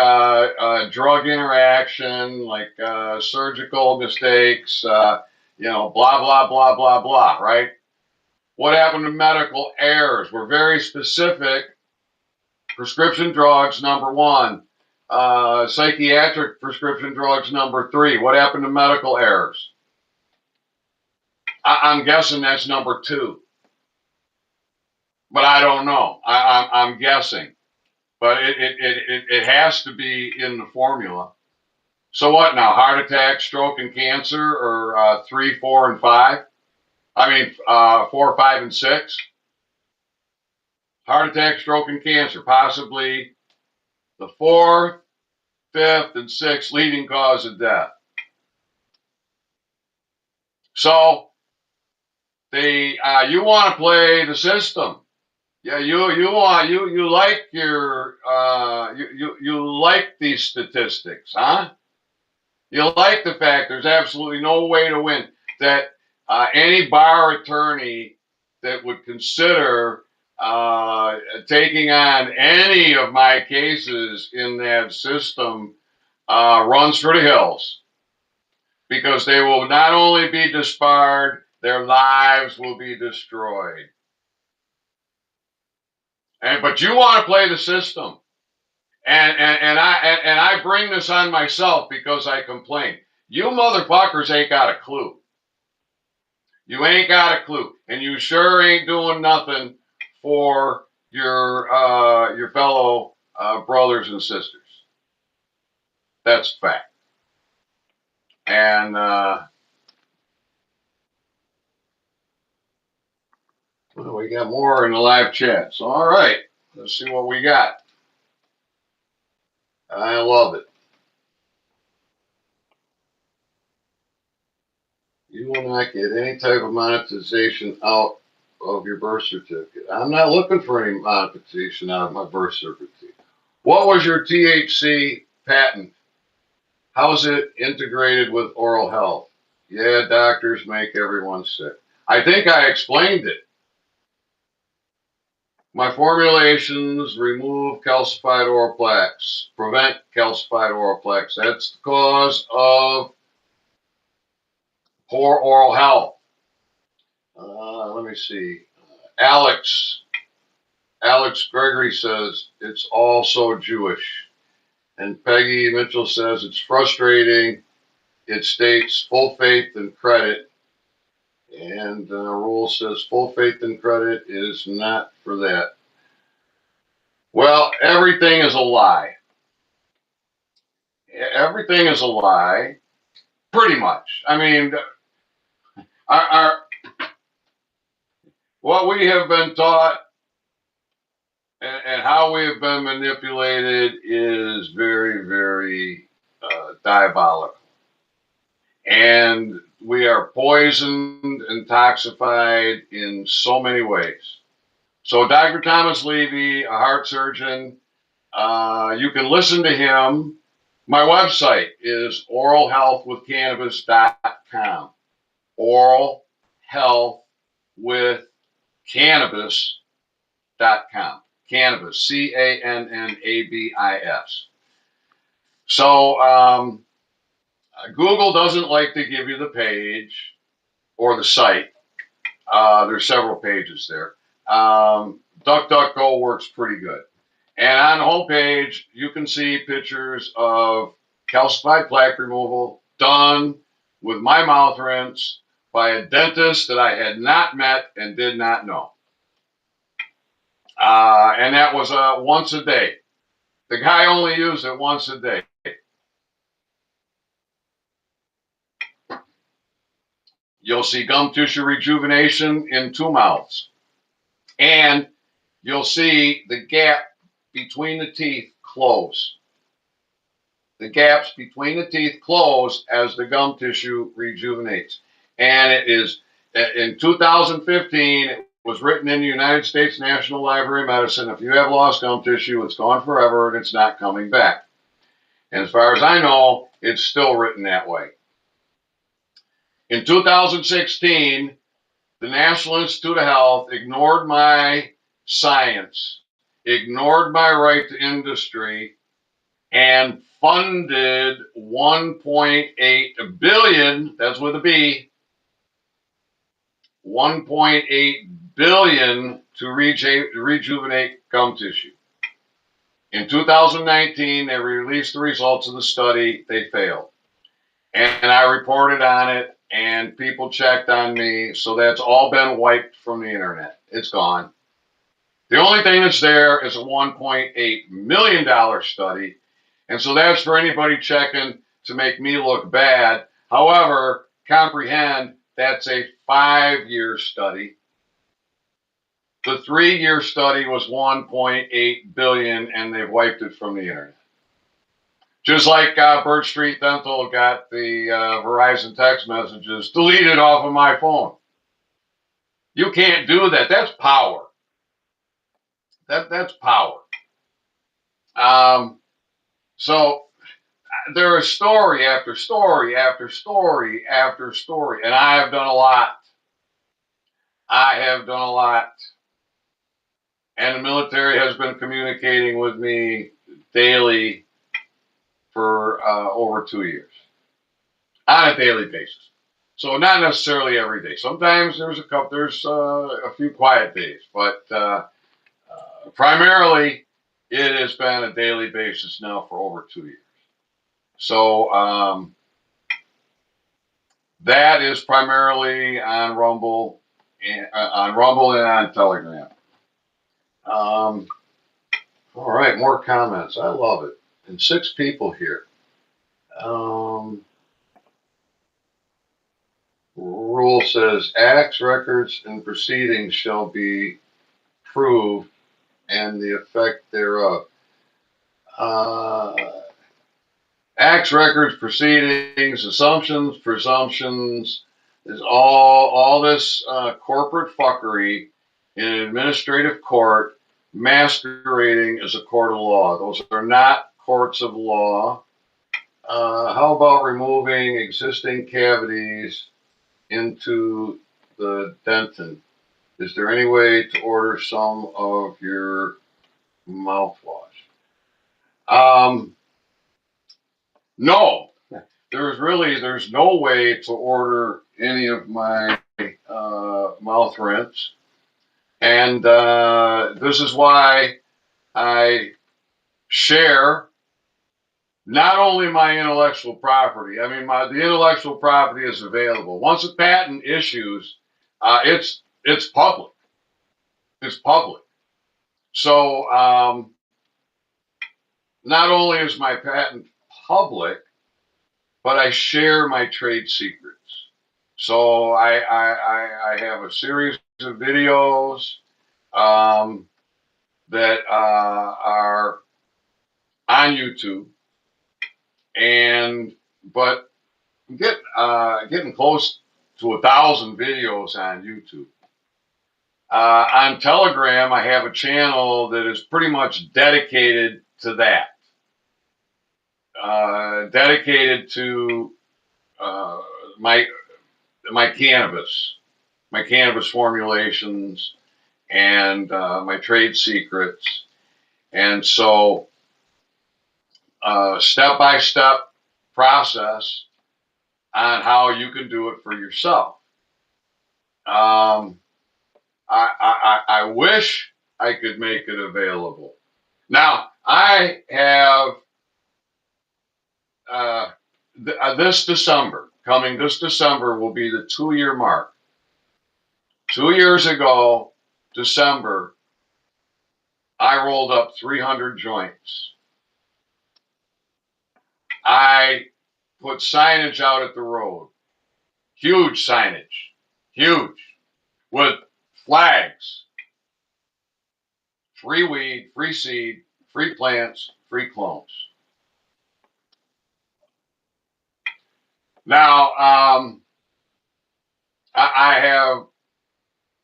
[SPEAKER 1] drug interaction, like surgical mistakes, blah, blah, blah, blah, blah, right? What happened to medical errors? We're very specific. Prescription drugs, number one. Psychiatric prescription drugs, number three. What happened to medical errors? I'm guessing that's number two. But I don't know. I'm guessing. But it has to be in the formula. So what now? Heart attack, stroke, and cancer are 3, 4, and 5? 4, 5, and 6? Heart attack, stroke, and cancer, possibly the 4th, 5th, and 6th leading cause of death. So you want to play the system. Yeah, you like your you like these statistics, huh? You like the fact there's absolutely no way to win. That any bar attorney that would consider taking on any of my cases in that system runs for the hills, because they will not only be disbarred, their lives will be destroyed. But you want to play the system, and I bring this on myself because I complain. You motherfuckers ain't got a clue. You ain't got a clue, and you sure ain't doing nothing for your fellow brothers and sisters. That's a fact. And well, we got more in the live chat. So all right, let's see what we got. I love it. You will not get any type of monetization out of your birth certificate. I'm not looking for any monetization out of my birth certificate. What was your THC patent? How's it integrated with oral health? Yeah, doctors make everyone sick. I think I explained it. My formulations remove calcified oral plaques, prevent calcified oral plaques. That's the cause of poor oral health. Let me see. Alex Gregory says it's all so Jewish. And Peggy Mitchell says it's frustrating. It states full faith and credit. And Rule says full faith and credit is not for that. Well, everything is a lie. Everything is a lie, pretty much. I mean, what we have been taught and how we have been manipulated is very, very diabolical. And we are poisoned, intoxicated in so many ways. So Dr. Thomas Levy, a heart surgeon, you can listen to him. My website is oralhealthwithcannabis.com. Oralhealthwithcannabis.com. with cannabis.com. Cannabis, Cannabis. So Google doesn't like to give you the page or the site. There's several pages there. DuckDuckGo works pretty good. And on the homepage, you can see pictures of calcified plaque removal done with my mouth rinse by a dentist that I had not met and did not know. And that was once a day. The guy only used it once a day. You'll see gum tissue rejuvenation in 2 mouths. And you'll see the gap between the teeth close. The gaps between the teeth close as the gum tissue rejuvenates. And it is, in 2015, it was written in the United States National Library of Medicine, if you have lost gum tissue, it's gone forever and it's not coming back. And as far as I know, it's still written that way. In 2016, the National Institute of Health ignored my science, ignored my right to industry, and funded 1.8 billion, that's with a B, 1.8 billion to rejuvenate gum tissue. In 2019, they released the results of the study. They failed. And I reported on it, and people checked on me, so that's all been wiped from the internet. It's gone. The only thing that's there is a $1.8 million study, and so that's for anybody checking to make me look bad. However, comprehend that's a 5-year study. The 3-year study was 1.8 billion, and they've wiped it from the internet. Just like Birch Street Dental got the Verizon text messages deleted off of my phone. You can't do that. That's power. That's power. So there is story after story after story after story, and I have done a lot. And the military has been communicating with me daily for over 2 years on a daily basis. So not necessarily every day. Sometimes there's a few quiet days, but primarily it has been a daily basis now for over 2 years. So that is primarily on Rumble and on Telegram. All right, more comments. I love it. And 6 people here. Rule says acts, records, and proceedings shall be proved and the effect thereof. Acts, records, proceedings, assumptions, presumptions, is all this corporate fuckery in an administrative court masquerading as a court of law. Those are not courts of law. How about removing existing cavities into the dentin? Is there any way to order some of your mouthwash? No, there's no way to order any of my mouth rinse. And this is why I share not only my intellectual property. I mean, the intellectual property is available. Once a patent issues, it's public. It's public. So not only is my patent public, but I share my trade secrets. So I have a series of videos that are on YouTube, but getting close to 1,000 videos on YouTube. On Telegram, I have a channel that is pretty much dedicated to that. Dedicated to my cannabis. my cannabis formulations and my trade secrets. And so, step-by-step process on how you can do it for yourself. I wish I could make it available. Now, I have this December, coming this December will be the 2-year mark. 2 years ago, December, I rolled up 300 joints. I put signage out at the road, huge signage, huge, with flags, free weed, free seed, free plants, free clones. Now, I have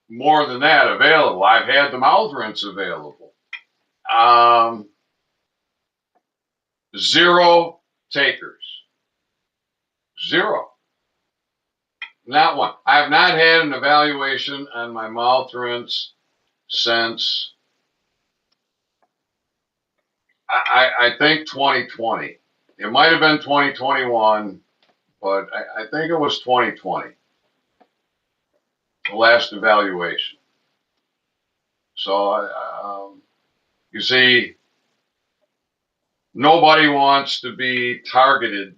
[SPEAKER 1] more than that available. I've had the mouth rinse available. 0 takers. 0. Not one. I have not had an evaluation on my mouth rinse since I think 2020. It might have been 2021, but I think it was 2020, the last evaluation. So, you see, nobody wants to be targeted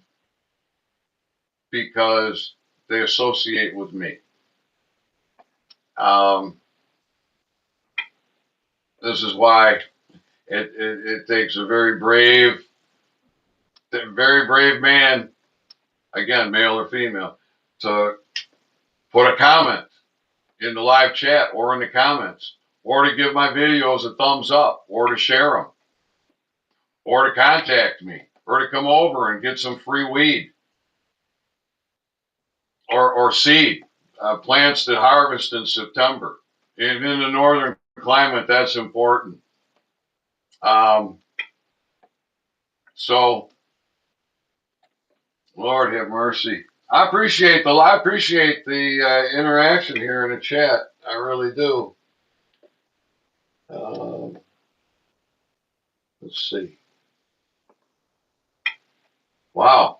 [SPEAKER 1] because they associate with me. This is why it takes a very brave man, again, male or female, to put a comment in the live chat or in the comments, or to give my videos a thumbs up, or to share them, or to contact me, or to come over and get some free weed or seed, plants that harvest in September. And in the northern climate, that's important. So, Lord have mercy. I appreciate the interaction here in the chat. I really do. Let's see. Wow.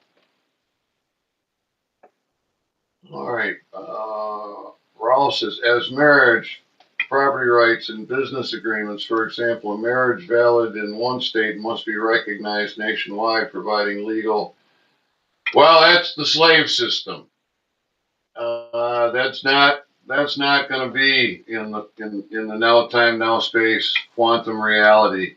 [SPEAKER 1] All right. Raul says, as marriage, property rights, and business agreements, for example, a marriage valid in one state must be recognized nationwide, providing legal. Well, that's the slave system. That's not going to be in the now time, now space, quantum reality.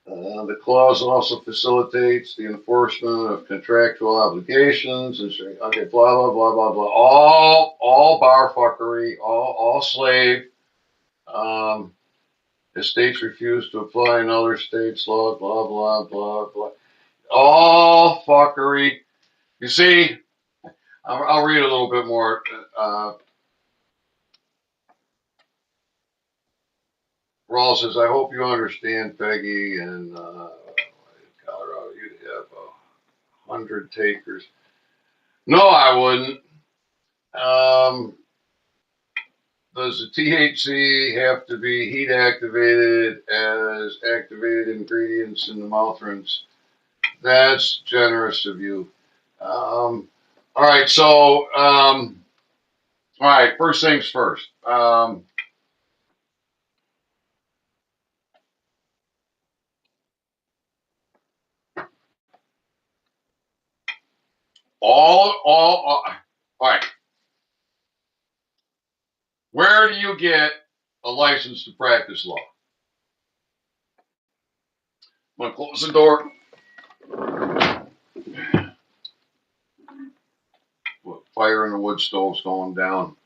[SPEAKER 1] The clause also facilitates the enforcement of contractual obligations and okay, blah blah blah blah blah. All bar fuckery, all slave. The states refuse to apply in other states law, blah blah blah blah. All fuckery. You see, I'll read a little bit more. Raul says, I hope you understand, Peggy, and Colorado, you'd have 100 takers. No, I wouldn't. Does the THC have to be heat activated as activated ingredients in the mouth rinse? That's generous of you. All right, so, all right, first things first. All right. Where do you get a license to practice law? I'm going to close the door. Fire in the wood stove's going down.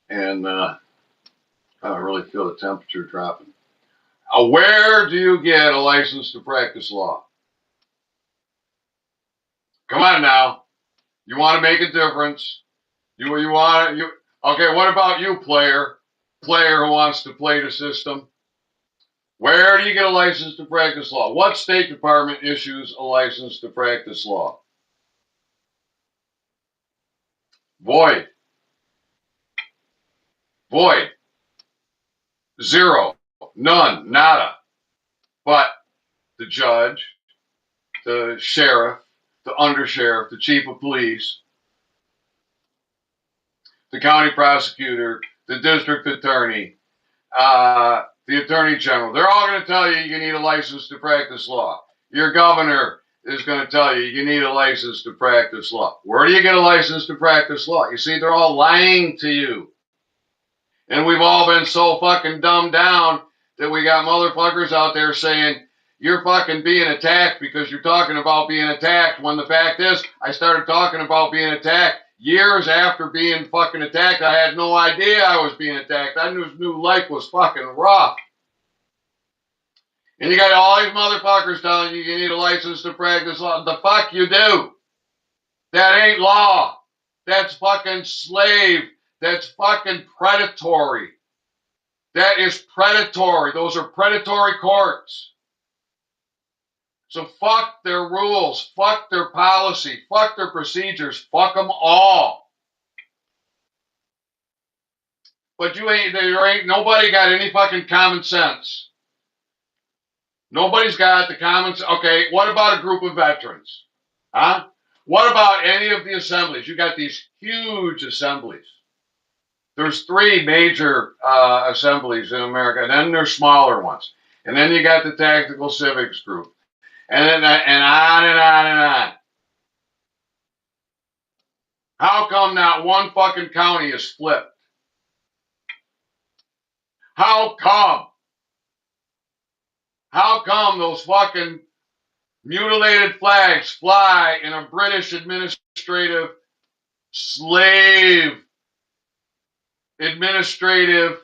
[SPEAKER 1] And I really feel the temperature dropping. Where do you get a license to practice law? Come on now. You want to make a difference. Okay, what about you, player who wants to play the system? Where do you get a license to practice law? What State Department issues a license to practice law? Void. Void. Zero. None. Nada. But the judge, the sheriff, the undersheriff, the chief of police, the county prosecutor, the district attorney, the attorney general, they're all going to tell you you need a license to practice law. Your governor is going to tell you you need a license to practice law. Where do you get a license to practice law? You see, they're all lying to you. And we've all been so fucking dumbed down that we got motherfuckers out there saying, you're fucking being attacked because you're talking about being attacked, when the fact is, I started talking about being attacked years after being fucking attacked. I had no idea I was being attacked. I knew life was fucking rough. And you got all these motherfuckers telling you you need a license to practice law. The fuck you do? That ain't law. That's fucking slave. That's fucking predatory. That is predatory. Those are predatory courts. So fuck their rules. Fuck their policy. Fuck their procedures. Fuck them all. But there ain't nobody got any fucking common sense. Nobody's got the common sense. Okay, what about a group of veterans? Huh? What about any of the assemblies? You got these huge assemblies. There's 3 major assemblies in America, and then there's smaller ones. And then you got the Tactical Civics Group. And on and on and on. How come not one fucking county is flipped? How come? How come those fucking mutilated flags fly in a British administrative slave administrative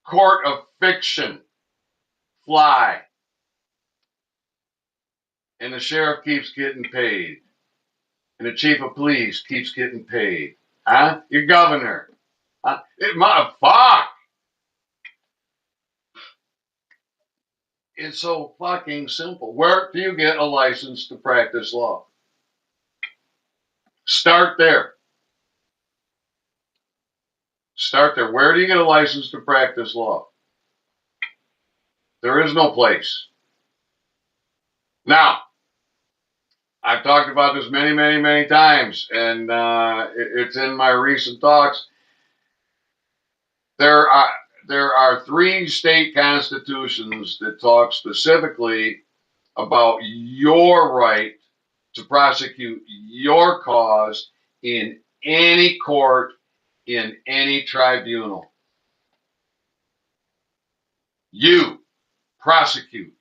[SPEAKER 1] court of fiction fly? And the sheriff keeps getting paid. And the chief of police keeps getting paid. Huh? Your governor. Huh? Fuck. It's so fucking simple. Where do you get a license to practice law? Start there. Start there. Where do you get a license to practice law? There is no place. Now, I've talked about this many, many, many times, and it's in my recent talks. There are 3 state constitutions that talk specifically about your right to prosecute your cause in any court, in any tribunal. You prosecute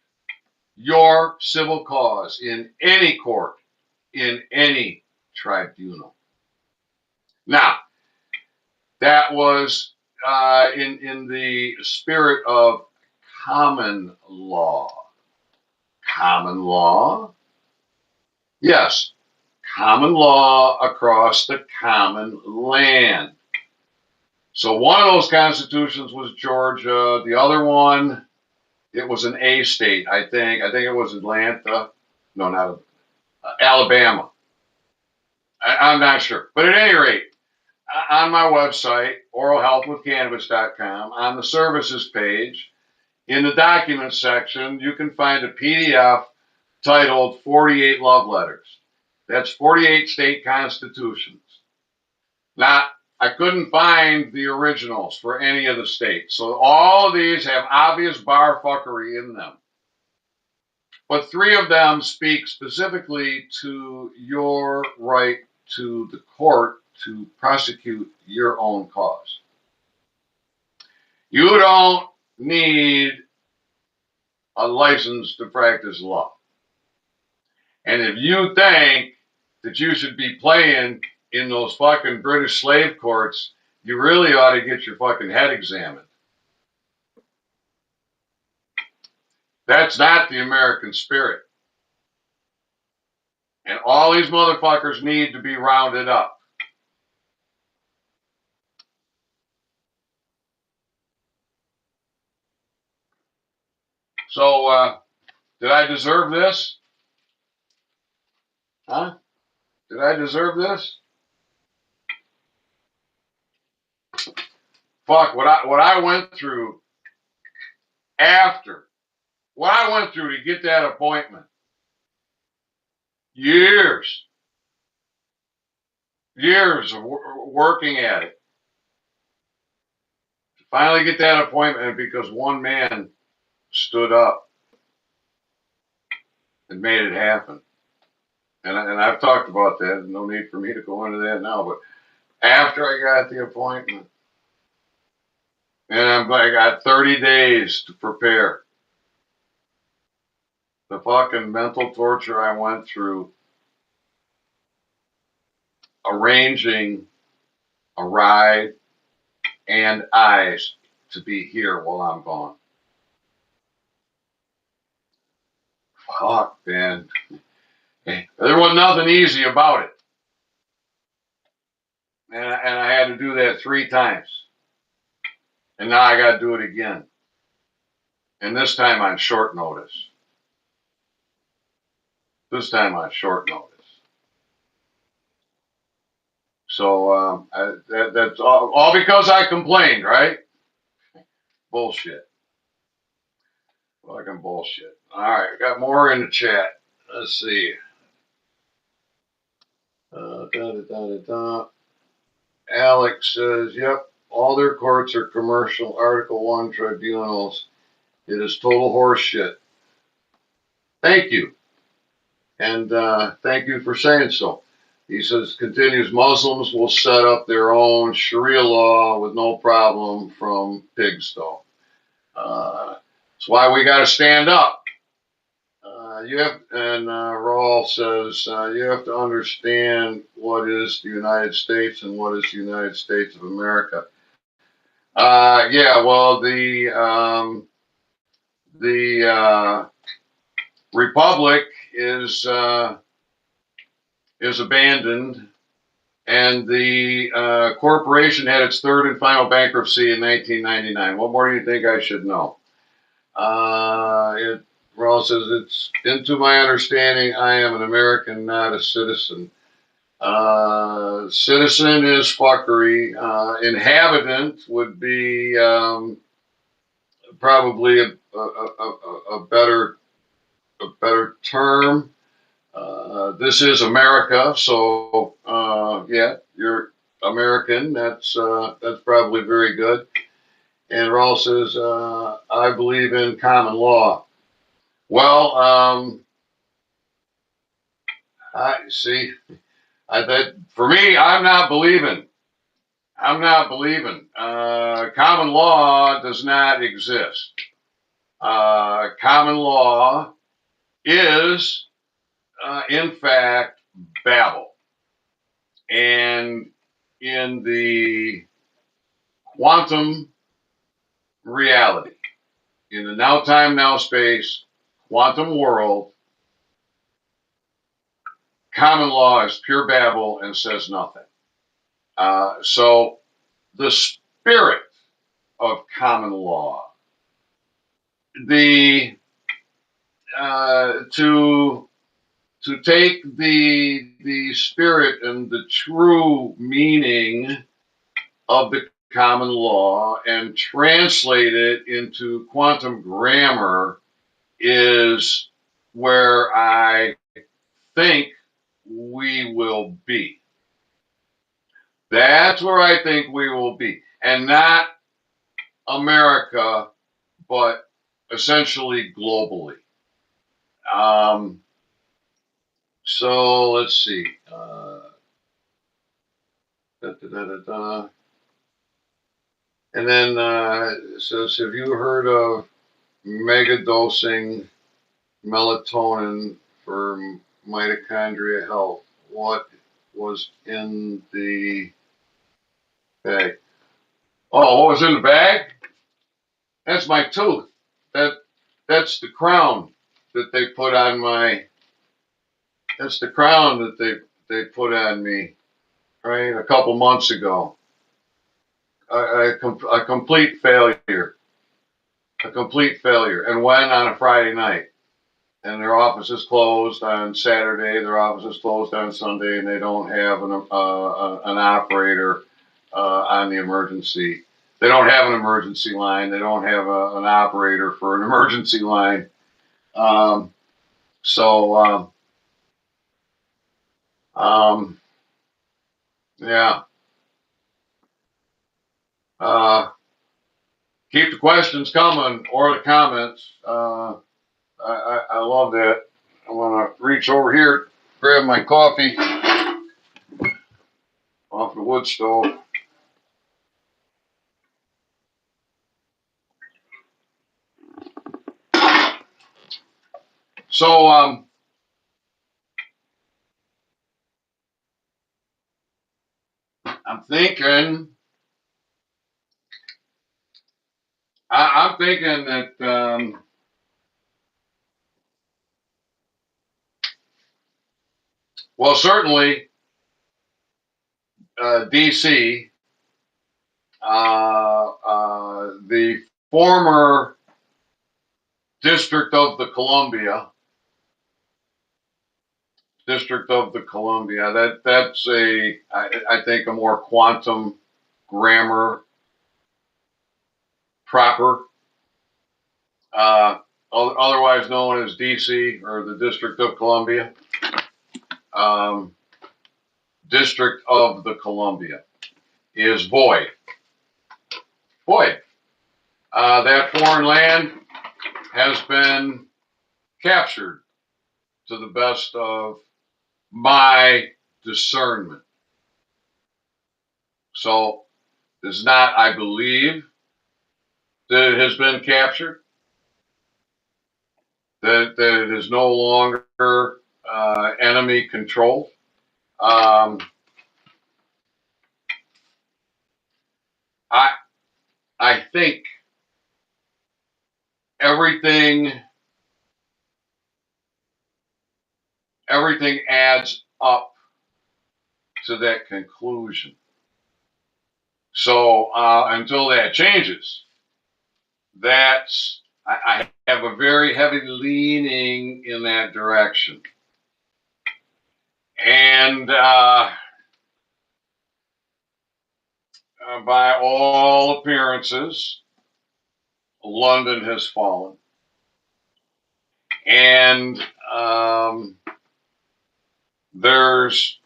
[SPEAKER 1] your civil cause in any court, in any tribunal. Now, that was in the spirit of common law. Common law? Yes, common law across the common land. So one of those constitutions was Georgia. The other one, it was an A state, I think. I think it was Atlanta. No, not Alabama. I'm not sure. But at any rate, on my website, oralhealthwithcannabis.com, on the services page, in the documents section, you can find a PDF titled 48 Love Letters. That's 48 state constitutions. Now, I couldn't find the originals for any of the states. So all of these have obvious bar fuckery in them. But 3 of them speak specifically to your right to the court to prosecute your own cause. You don't need a license to practice law. And if you think that you should be playing in those fucking British slave courts, you really ought to get your fucking head examined. That's not the American spirit. And all these motherfuckers need to be rounded up. So, did I deserve this? Huh? Did I deserve this? fuck, what I went through after, what I went through to get that appointment, years, years of working at it, to finally get that appointment because one man stood up and made it happen. And I've talked about that. No need for me to go into that now. But after I got the appointment, and I got 30 days to prepare. The fucking mental torture I went through arranging a ride and eyes to be here while I'm gone. Fuck, man. There was nothing easy about it. And I had to do that 3 times. And now I got to do it again. And this time on short notice. This time on short notice. So that's all because I complained, right? Bullshit. Fucking bullshit. All right, got more in the chat. Let's see. Da, da, da, da, da. Alex says, yep, all their courts are commercial Article 1 tribunals. It is total horseshit. Thank you. And thank you for saying so. He says, continues, Muslims will set up their own Sharia law with no problem from pigs, though. That's why we got to stand up. Raul says, you have to understand what is the United States and what is the United States of America. Yeah, well, the Republic is abandoned, and the corporation had its third and final bankruptcy in 1999. What more do you think I should know? Raul says, it's into my understanding, I am an American, not a citizen. Citizen is fuckery. Inhabitant would be probably a better term. This is America, so yeah, you're American. That's probably very good. And Raul says, I believe in common law. Well, I see. For me, I'm not believing. Common law does not exist. Common law is, in fact, Babel. And in the quantum reality, in the now time, now space, quantum world, common law is pure Babel and says nothing. So the spirit of common law, to take the spirit and the true meaning of the common law and translate it into quantum grammar is where I think we will be. That's where I think we will be. And not America, but essentially globally. So let's see. And then it says, have you heard of megadosing melatonin for mitochondria health? What was in the bag? Oh, what was in the bag? That's my tooth. That's the crown that they put on my. That's the crown that they put on me, right? A couple months ago. A complete failure. A complete failure. And when on a Friday night. And their office is closed on Saturday, their office is closed on Sunday, and they don't have an operator on the emergency they don't have an emergency line. They don't have an operator for an emergency line. Um, so, yeah. Keep the questions coming or the comments. I love that. I'm gonna reach over here, grab my coffee off the wood stove. So I'm thinking. I'm thinking that well, certainly DC, the former District of the Columbia. That's I think a more quantum grammar proper, uh, otherwise known as DC or the District of Columbia. Um, District of the Columbia is void. Void. That foreign land has been captured to the best of my discernment. So it's not, I believe, that it has been captured, that it is no longer enemy controlled. Um, I I think everything everything adds up to that conclusion. So until that changes, I have a very heavy leaning in that direction. And by all appearances, London has fallen. And there's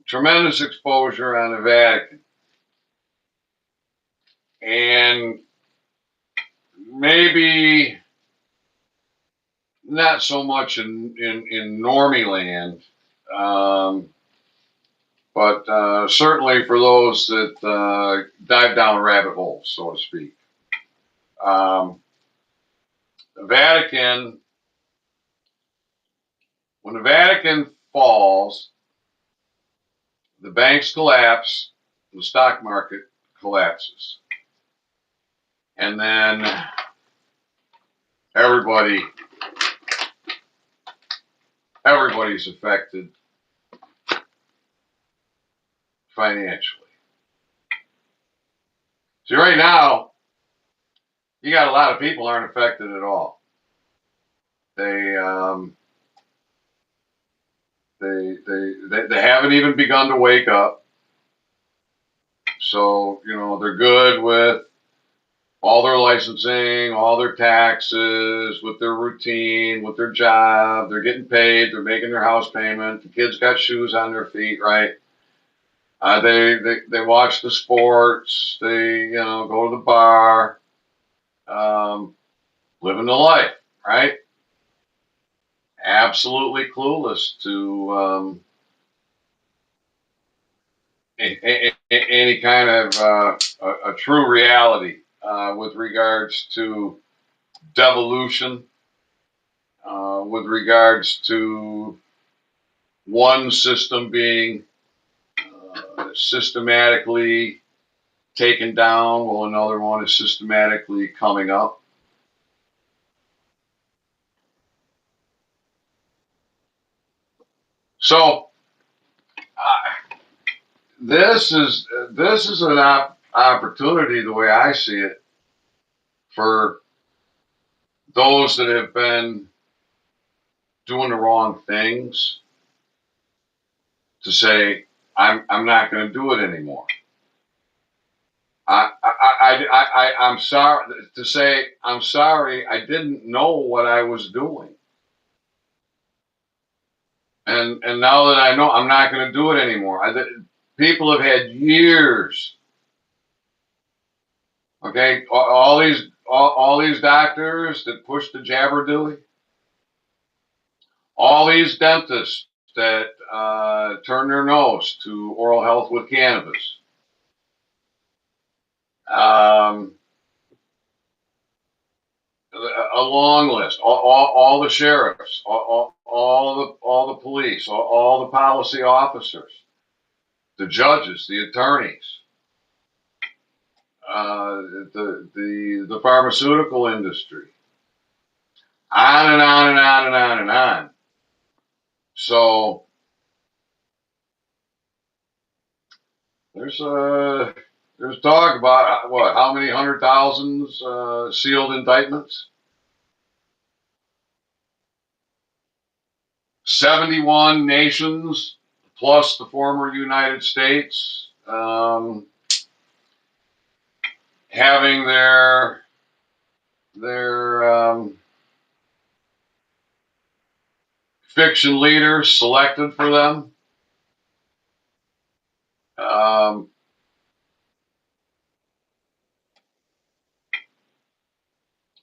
[SPEAKER 1] tremendous exposure on the Vatican. And maybe not so much in normie land, but certainly for those that dive down rabbit holes, so to speak. Um, the Vatican, when the Vatican falls, the banks collapse, the stock market collapses, and then everybody everybody's affected financially. See, right now, you got a lot of people aren't affected at all. They they haven't even begun to wake up. So they're good with all their licensing, all their taxes, with their routine, with their job. They're getting paid. They're making their house payment. The kids got shoes on their feet, right? They watch the sports. They go to the bar, living the life, right? Absolutely clueless to any kind of a true reality with regards to devolution, with regards to one system being systematically taken down while another one is systematically coming up. So this is an opportunity, the way I see it, for those that have been doing the wrong things to say, I'm not going to do it anymore. I'm sorry to say, I'm sorry, I didn't know what I was doing. And now that I know, I'm not going to do it anymore. People have had years. Okay, all these doctors that push the jabberdewy, all these dentists that turn their nose to oral health with cannabis. Um, a long list. All the sheriffs, all the police, all the policy officers, the judges, the attorneys, the pharmaceutical industry, on and on and on and on and on. So there's talk about what, how many hundred thousands sealed indictments? 71 nations plus the former United States having their fiction leaders selected for them.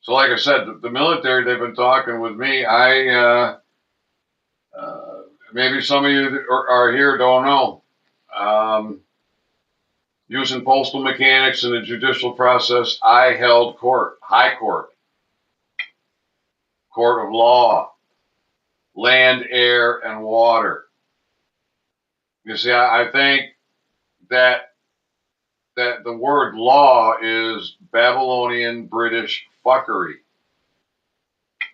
[SPEAKER 1] So, like I said, the military, they've been talking with me. Maybe some of you that are here don't know. Using postal mechanics in the judicial process, I held court, high court, court of law, land, air, and water. You see, I think that the word law is Babylonian British fuckery.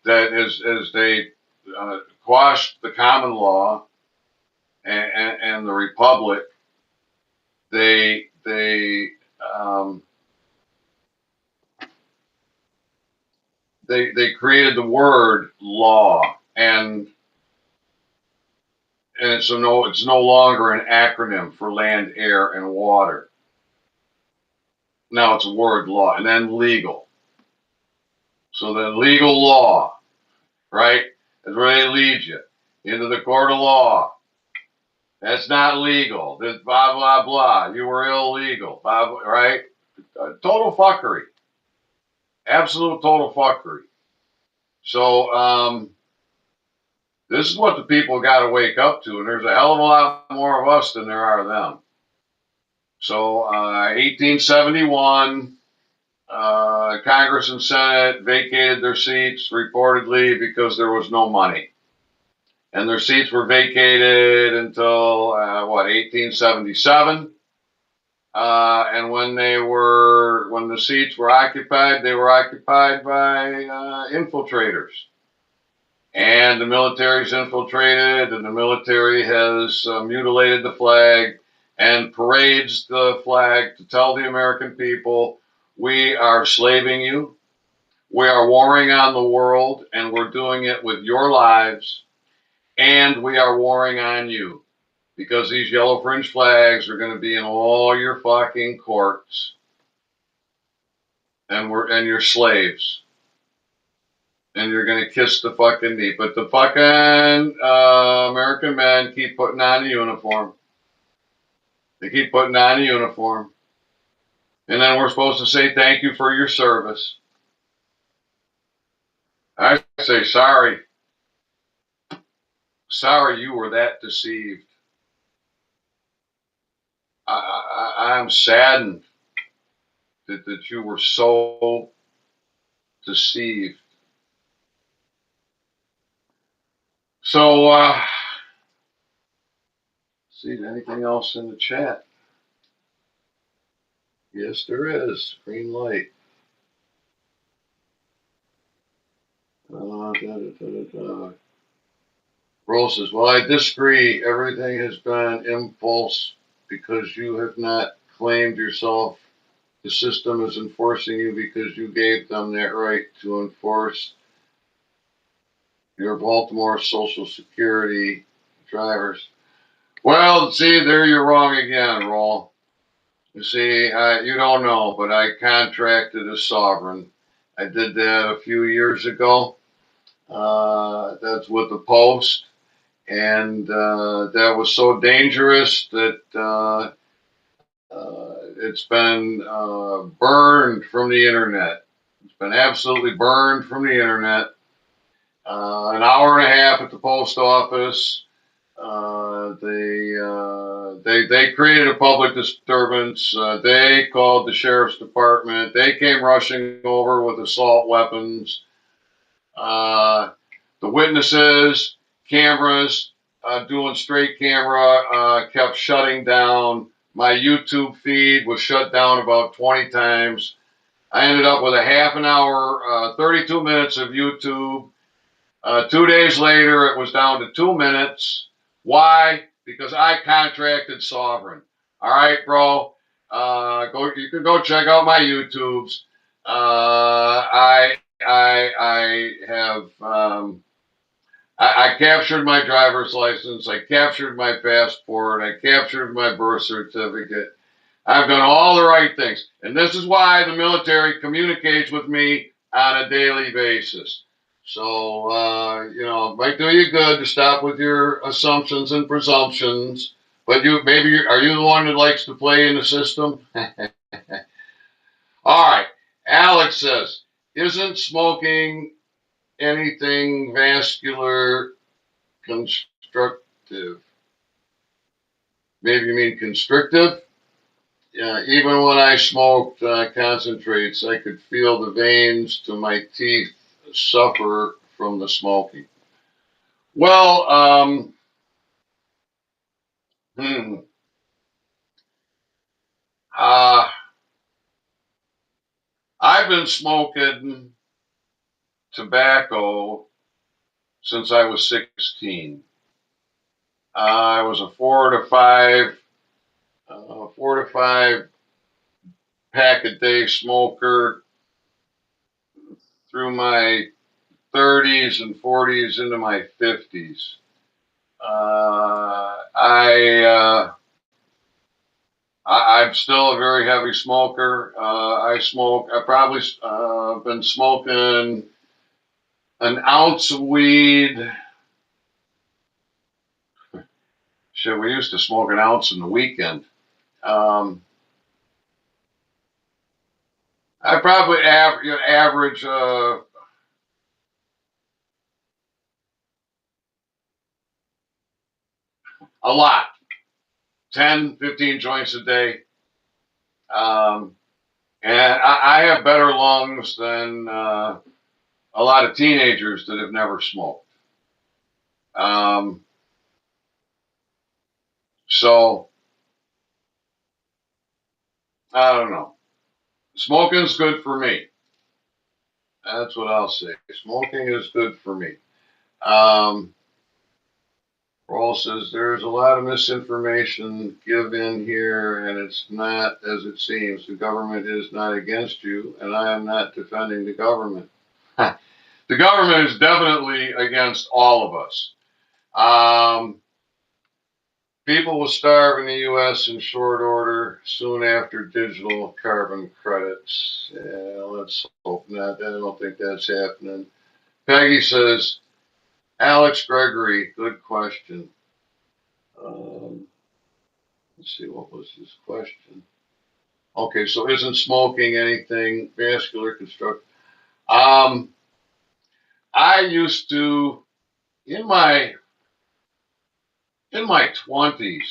[SPEAKER 1] That is, as they quashed the common law and the republic, they created the word law, and it's no longer an acronym for land, air, and water. Now it's a word, law, and then legal. So then legal law, right? That's where they lead you into the court of law. That's not legal. This blah blah blah. You were illegal. Blah, blah, right? Total fuckery. Absolute total fuckery. So this is what the people got to wake up to, and there's a hell of a lot more of us than there are them. So 1871, Congress and Senate vacated their seats reportedly because there was no money. And their seats were vacated until 1877. And when the seats were occupied, they were occupied by infiltrators. And the military's infiltrated, and the military has mutilated the flag and parades the flag to tell the American people, we are slaving you, we are warring on the world, and we're doing it with your lives, and we are warring on you, because these yellow fringe flags are going to be in all your fucking courts, and you're slaves. And you're going to kiss the fucking knee. But the fucking American men keep putting on a uniform. They keep putting on a uniform. And then we're supposed to say thank you for your service. I say sorry. Sorry you were that deceived. I'm saddened that you were so deceived. So, see, anything else in the chat? Yes, there is. Green light. Rose says, well, I disagree. Everything has been impulse because you have not claimed yourself. The system is enforcing you because you gave them that right to enforce your Baltimore Social Security drivers. Well, see, there you're wrong again, Roll. You see, you don't know, but I contracted a Sovereign. I did that a few years ago. That's with the Post, and that was so dangerous that it's been burned from the internet. It's been absolutely burned from the internet. An hour and a half at the post office. They created a public disturbance. They called the sheriff's department. They came rushing over with assault weapons. Uh, the witnesses, cameras, doing straight camera, kept shutting down. My YouTube feed was shut down about 20 times. I ended up with a half an hour, 32 minutes of YouTube. 2 days later, it was down to 2 minutes. Why? Because I contracted Sovereign. All right, bro. You can go check out my YouTubes. I have I captured my driver's license. I captured my passport. I captured my birth certificate. I've done all the right things. And this is why the military communicates with me on a daily basis. So, it might do you good to stop with your assumptions and presumptions. But are you the one that likes to play in the system? All right. Alex says, isn't smoking anything vascular constructive? Maybe you mean constrictive? Yeah, even when I smoked concentrates, I could feel the veins to my teeth suffer from the smoking. Well, hmm, uh, I've been smoking tobacco since I was 16. I was a 4 to 5 pack a day smoker through my 30s and 40s into my 50s. I'm still a very heavy smoker. I probably been smoking an ounce of weed. Shit, we used to smoke an ounce in the weekend. Um, I probably average a lot, 10, 15 joints a day. Um, and I have better lungs than a lot of teenagers that have never smoked. Um, so I don't know. Smoking's good for me. That's what I'll say. Smoking is good for me. Um, Rawls says there's a lot of misinformation given here, and it's not as it seems. The government is not against you, and I am not defending the government. The government is definitely against all of us. Um, People will starve in the U.S. in short order soon after digital carbon credits. Yeah, let's hope not. I don't think that's happening. Peggy says, Alex Gregory, good question. Um, let's see, what was his question? Okay, so isn't smoking anything vascular construct? Um, I used to in my 20s.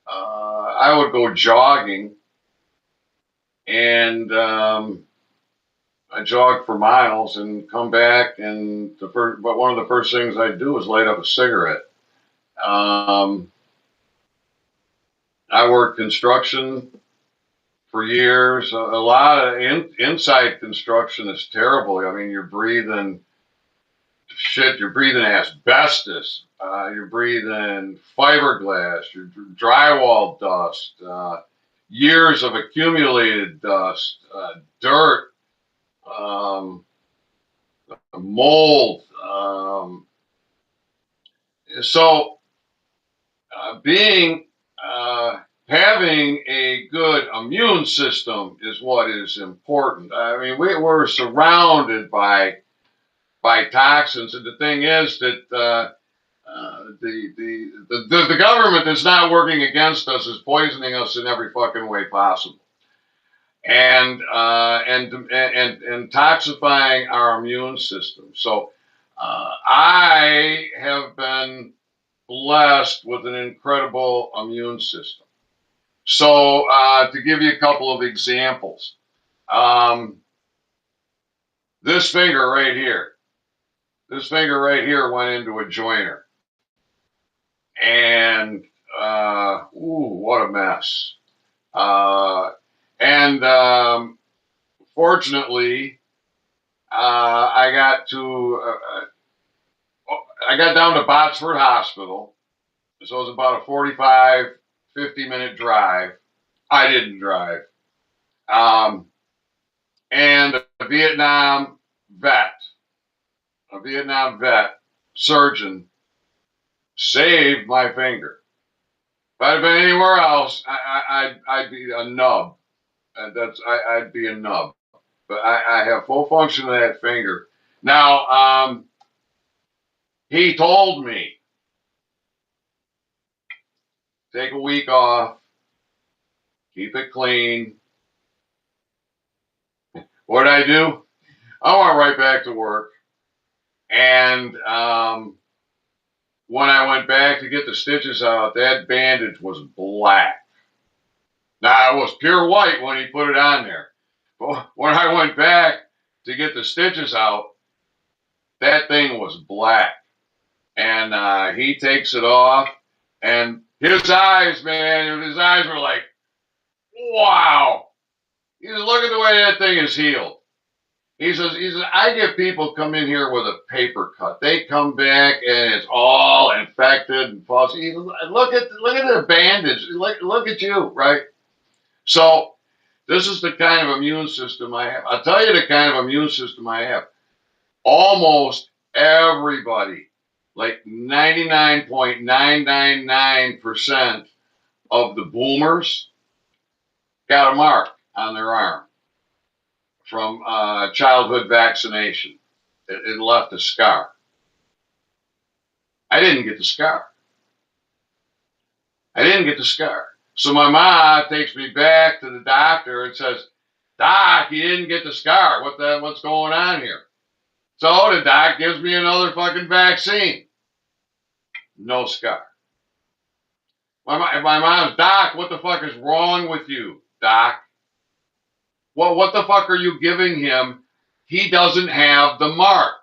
[SPEAKER 1] I would go jogging, and I jogged for miles and come back, and but one of the first things I'd do is light up a cigarette. Um, I worked construction for years. A lot of inside construction is terrible. I mean, you're breathing shit. You're breathing asbestos. You're breathing fiberglass. You're drywall dust. Years of accumulated dust, dirt, um, mold. So being having a good immune system is what is important. I mean, we're surrounded by toxins, and the thing is that the government that's not working against us is poisoning us in every fucking way possible, and toxifying our immune system. So I have been blessed with an incredible immune system. So to give you a couple of examples, this finger right here, went into a joiner, and what a mess. And fortunately, I got down to Botsford Hospital. So it was about a 45, 50-minute drive. I didn't drive. And a Vietnam vet surgeon saved my finger. If I'd been anywhere else, I'd be a nub. I'd be a nub. But I have full function of that finger. Now, he told me, take a week off, keep it clean. What did I do? I went right back to work. And when I went back to get the stitches out, that bandage was black. Now, it was pure white when he put it on there. But when I went back to get the stitches out, that thing was black. And he takes it off, and his eyes, man, his eyes were like, wow. He says, look at the way that thing is healed. He says, I get people come in here with a paper cut. They come back and it's all infected and pus. He says, look at the bandage. Look at you, right? So this is the kind of immune system I have. I'll tell you the kind of immune system I have. Almost everybody, like 99.999% of the boomers, got a mark on their arm from childhood vaccination. It left a scar. I didn't get the scar. So my mom takes me back to the doctor and says, Doc, you didn't get the scar. What's going on here? So the doc gives me another fucking vaccine. No scar. My mom's, Doc, what the fuck is wrong with you, Doc? Well, what the fuck are you giving him? He doesn't have the mark.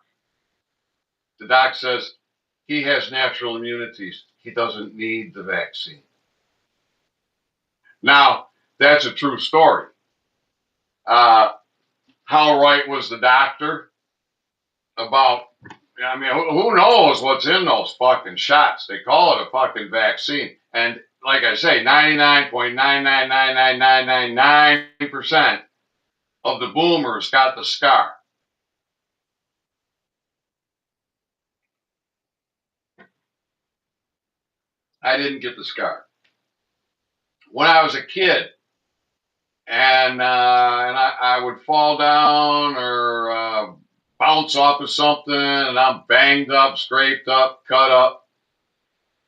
[SPEAKER 1] The doc says he has natural immunities. He doesn't need the vaccine. Now, that's a true story. How right was the doctor about, I mean, who knows what's in those fucking shots? They call it a fucking vaccine. And like I say, 99.9999999% of the boomers got the scar. I didn't get the scar. When I was a kid, and I would fall down or bounce off of something, and I'm banged up, scraped up, cut up,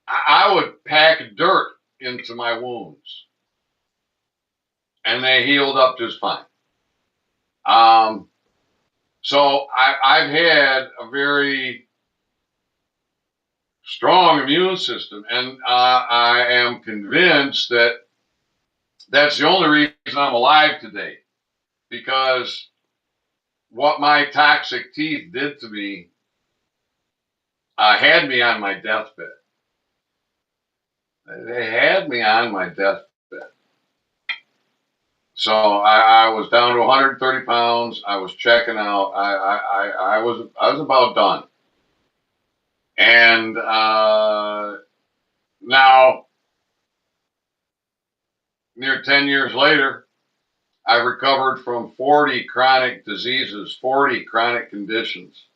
[SPEAKER 1] I would pack dirt into my wounds, and they healed up just fine. So I've had a very strong immune system, and I am convinced that that's the only reason I'm alive today, because what my toxic teeth did to me had me on my deathbed. They had me on my deathbed. So I was down to 130 pounds. I was checking out. I was about done. And now, near 10 years later, I recovered from 40 chronic diseases, 40 chronic conditions.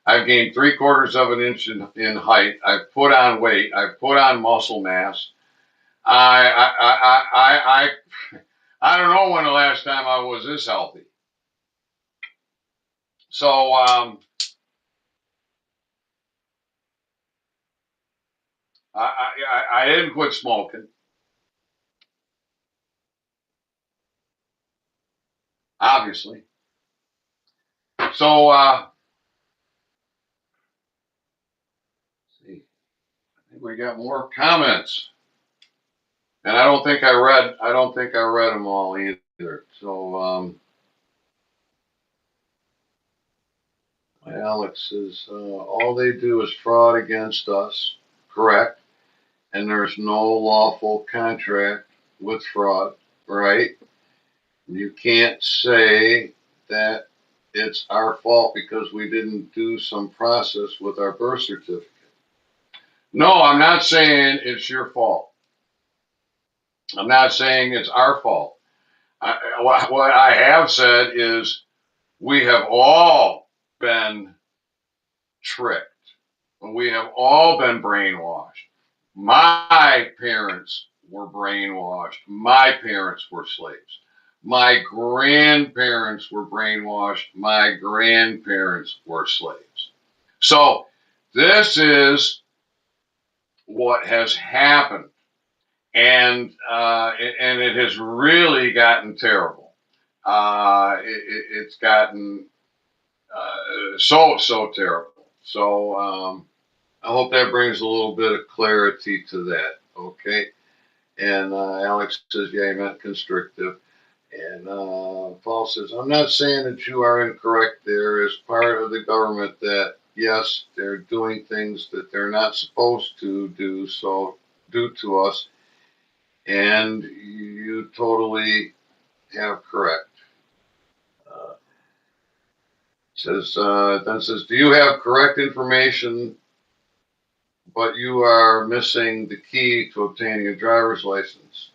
[SPEAKER 1] I've gained 3/4 of an inch in height. I've put on weight. I've put on muscle mass. I don't know when the last time I was this healthy. So I didn't quit smoking, obviously. So see, I think we got more comments, and I don't think I read them all either. So Alex says all they do is fraud against us, correct? And there's no lawful contract with fraud, right? You can't say that it's our fault because we didn't do some process with our birth certificate. No, I'm not saying it's your fault. I'm not saying it's our fault. What I have said is we have all been tricked. We have all been brainwashed. My parents were brainwashed. My parents were slaves. My grandparents were brainwashed. My grandparents were slaves. So this is what has happened, and it has really gotten terrible. It's gotten so terrible. So I hope that brings a little bit of clarity to that. Okay. And Alex says, yeah, he meant constrictive. And Paul says, I'm not saying that you are incorrect. There is part of the government that, yes, they're doing things that they're not supposed to do, so do to us. And you totally have correct. Uh, then says, do you have correct information, but you are missing the key to obtaining a driver's license?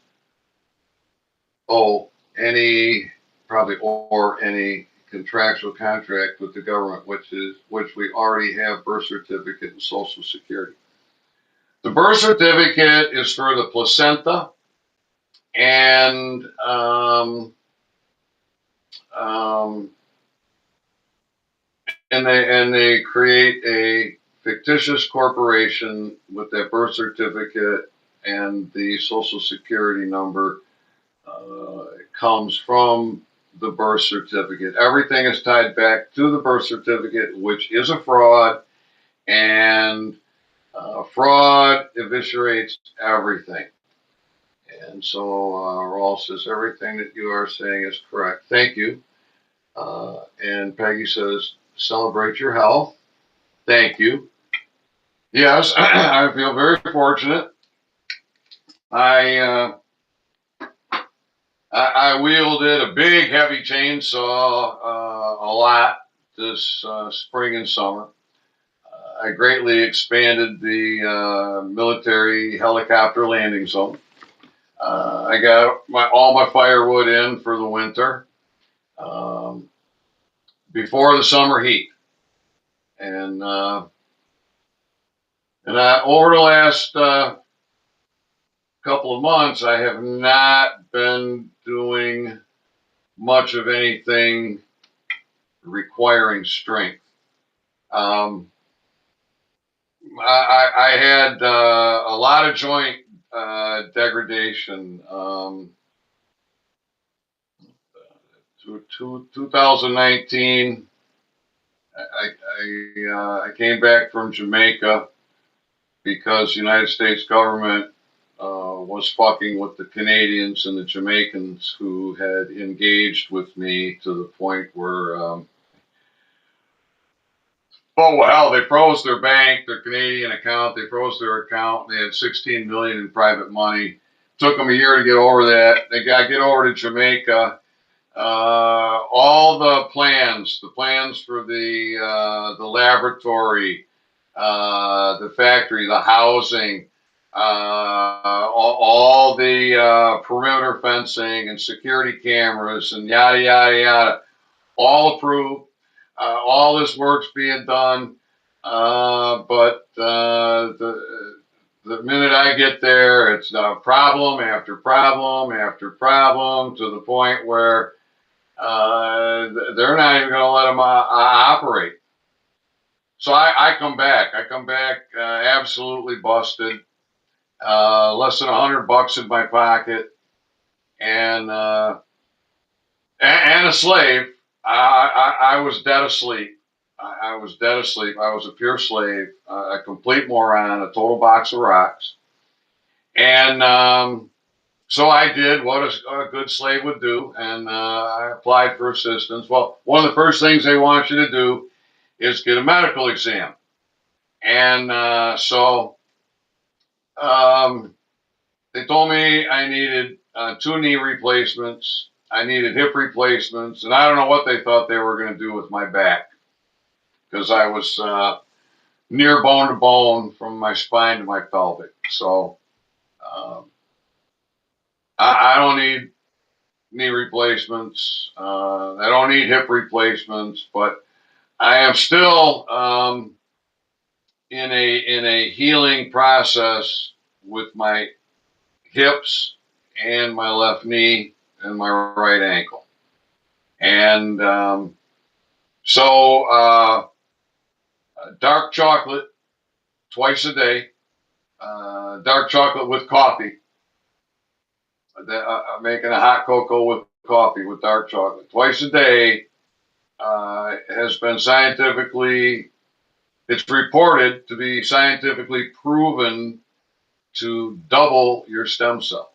[SPEAKER 1] Oh, any probably or any contractual contract with the government, which we already have birth certificate and social security. The birth certificate is for the placenta, and um, they create a fictitious corporation with that birth certificate, and the social security number comes from the birth certificate. Everything is tied back to the birth certificate, which is a fraud, and fraud eviscerates everything. And so Raul says, everything that you are saying is correct. Thank you. And Peggy says, celebrate your health. Thank you. Yes, I feel very fortunate. I I wielded a big, heavy chainsaw a lot this spring and summer. I greatly expanded the military helicopter landing zone. I got all my firewood in for the winter um, before the summer heat, and over the last couple of months, I have not been doing much of anything requiring strength. Um, I had a lot of joint degradation. 2019, I came back from Jamaica because the United States government was fucking with the Canadians and the Jamaicans who had engaged with me to the point where oh well, hell, they froze their bank, their Canadian account. They froze their account. They had 16 million in private money. Took them a year to get over that. They got to get over to Jamaica. All the plans for the laboratory, the factory, the housing, all the perimeter fencing and security cameras and yada yada yada, all approved. All this work's being done, but the the minute I get there, it's problem after problem after problem to the point where they're not even going to let them operate. So I come back. I come back absolutely busted, less than $100 in my pocket, and a slave. I was dead asleep. I was dead asleep. I was a pure slave, a complete moron, a total box of rocks. And so I did what a good slave would do, and I applied for assistance. Well, one of the first things they want you to do is get a medical exam. And so they told me I needed 2 knee replacements. I needed hip replacements, and I don't know what they thought they were going to do with my back, because I was near bone to bone from my spine to my pelvic. So um, I don't need knee replacements. I don't need hip replacements, but I am still in a healing process with my hips and my left knee and my right ankle. And so dark chocolate twice a day, dark chocolate with coffee. Making a hot cocoa with coffee with dark chocolate twice a day has been scientifically, it's reported to be scientifically proven to double your stem cells.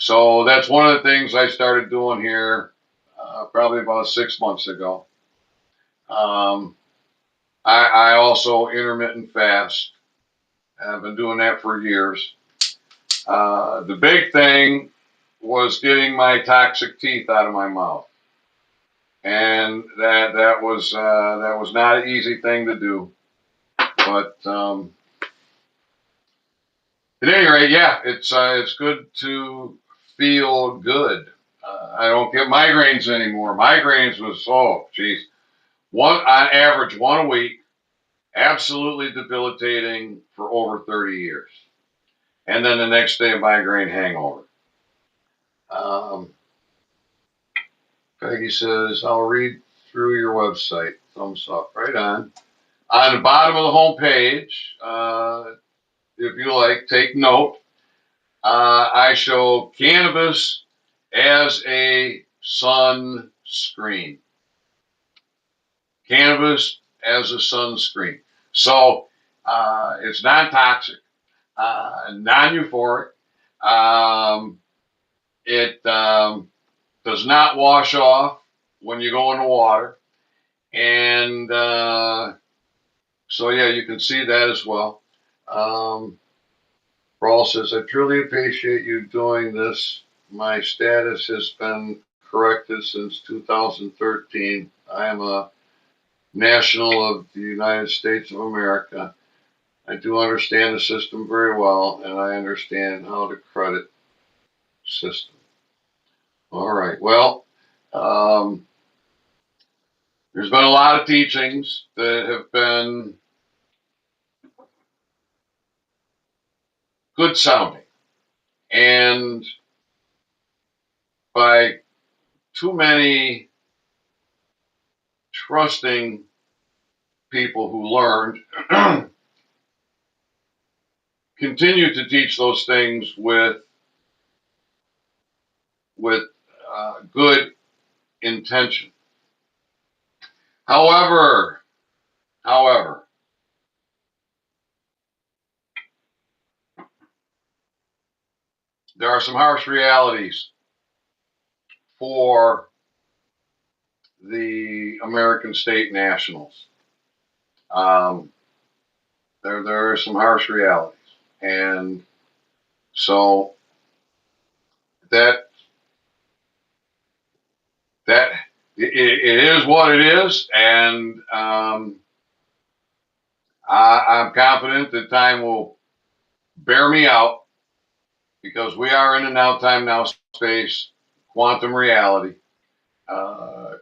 [SPEAKER 1] So that's one of the things I started doing here probably about 6 months ago. I also intermittent fast. I've been doing that for years. The big thing was getting my toxic teeth out of my mouth, and that was not an easy thing to do. But at any rate, yeah, it's good to feel good. I don't get migraines anymore. Migraines was, oh geez, one on average, one a week, absolutely debilitating for over 30 years, and then the next day a migraine hangover. Um, Peggy says, I'll read through your website. Thumbs up. Right on. On the bottom of the home page, if you like, take note. I show cannabis as a sunscreen. Cannabis as a sunscreen. So it's non-toxic, non-euphoric. It does not wash off when you go in the water. And so, yeah, you can see that as well. Rawl says, I truly appreciate you doing this. My status has been corrected since 2013. I am a national of the United States of America. I do understand the system very well, and I understand how to credit system. All right. Well, there's been a lot of teachings that have been good sounding, and by too many trusting people who learned continue to teach those things with good intention. However, there are some harsh realities for the American state nationals. Um, there are some harsh realities, and so that that it is what it is, and I'm confident that time will bear me out, because we are in a now time now space quantum reality, uh,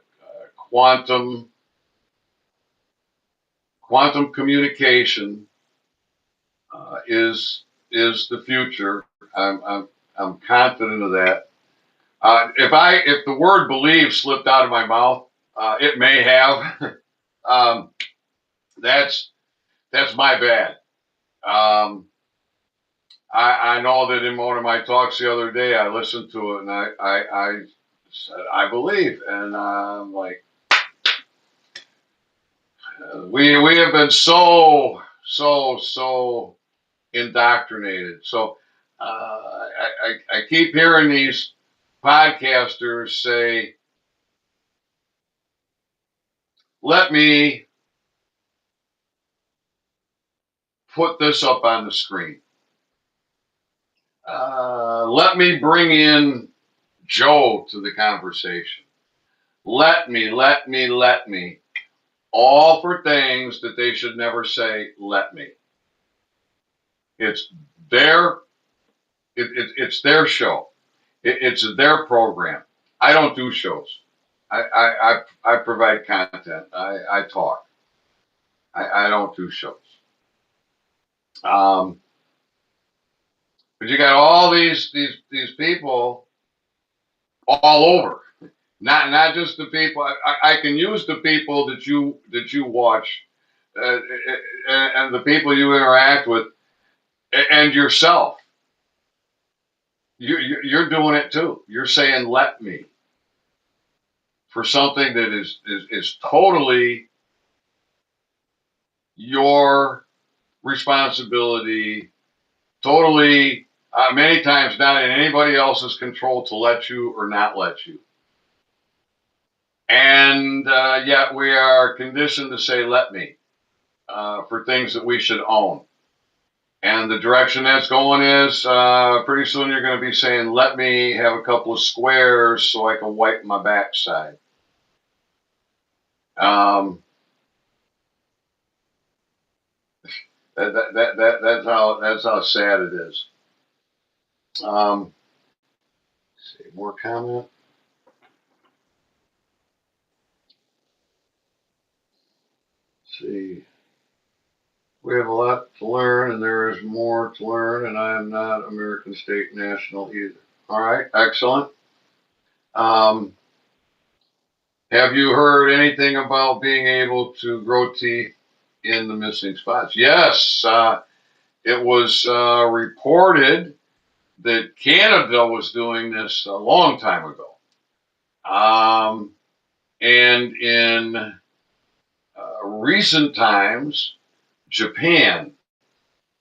[SPEAKER 1] quantum communication, is the future. I'm confident of that. If the word believe slipped out of my mouth, it may have. um, that's my bad. Um, I know that in one of my talks the other day, I listened to it and I said I believe, and I'm like, we have been so indoctrinated. So I keep hearing these podcasters say, "Let me put this up on the screen. Let me bring in Joe to the conversation. Let me." All for things that they should never say, "Let me." It's their it's their show. It's their program. I don't do shows. I provide content. I talk. I don't do shows. Um, but you got all these people all over. Not just the people. I can use the people that you watch, and the people you interact with, and yourself. You're doing it too. You're saying "let me" for something that is totally your responsibility, totally many times not in anybody else's control to let you or not let you. And yet we are conditioned to say "let me" for things that we should own. And the direction that's going is pretty soon you're going to be saying, "Let me have a couple of squares so I can wipe my backside." Um, that's how sad it is. Um, let's see, more comment. Let's see, we have a lot to learn, and there is more to learn, and I am not American State National either. All right, excellent. Um, have you heard anything about being able to grow teeth in the missing spots? Yes, it was reported that Canada was doing this a long time ago. And in recent times, Japan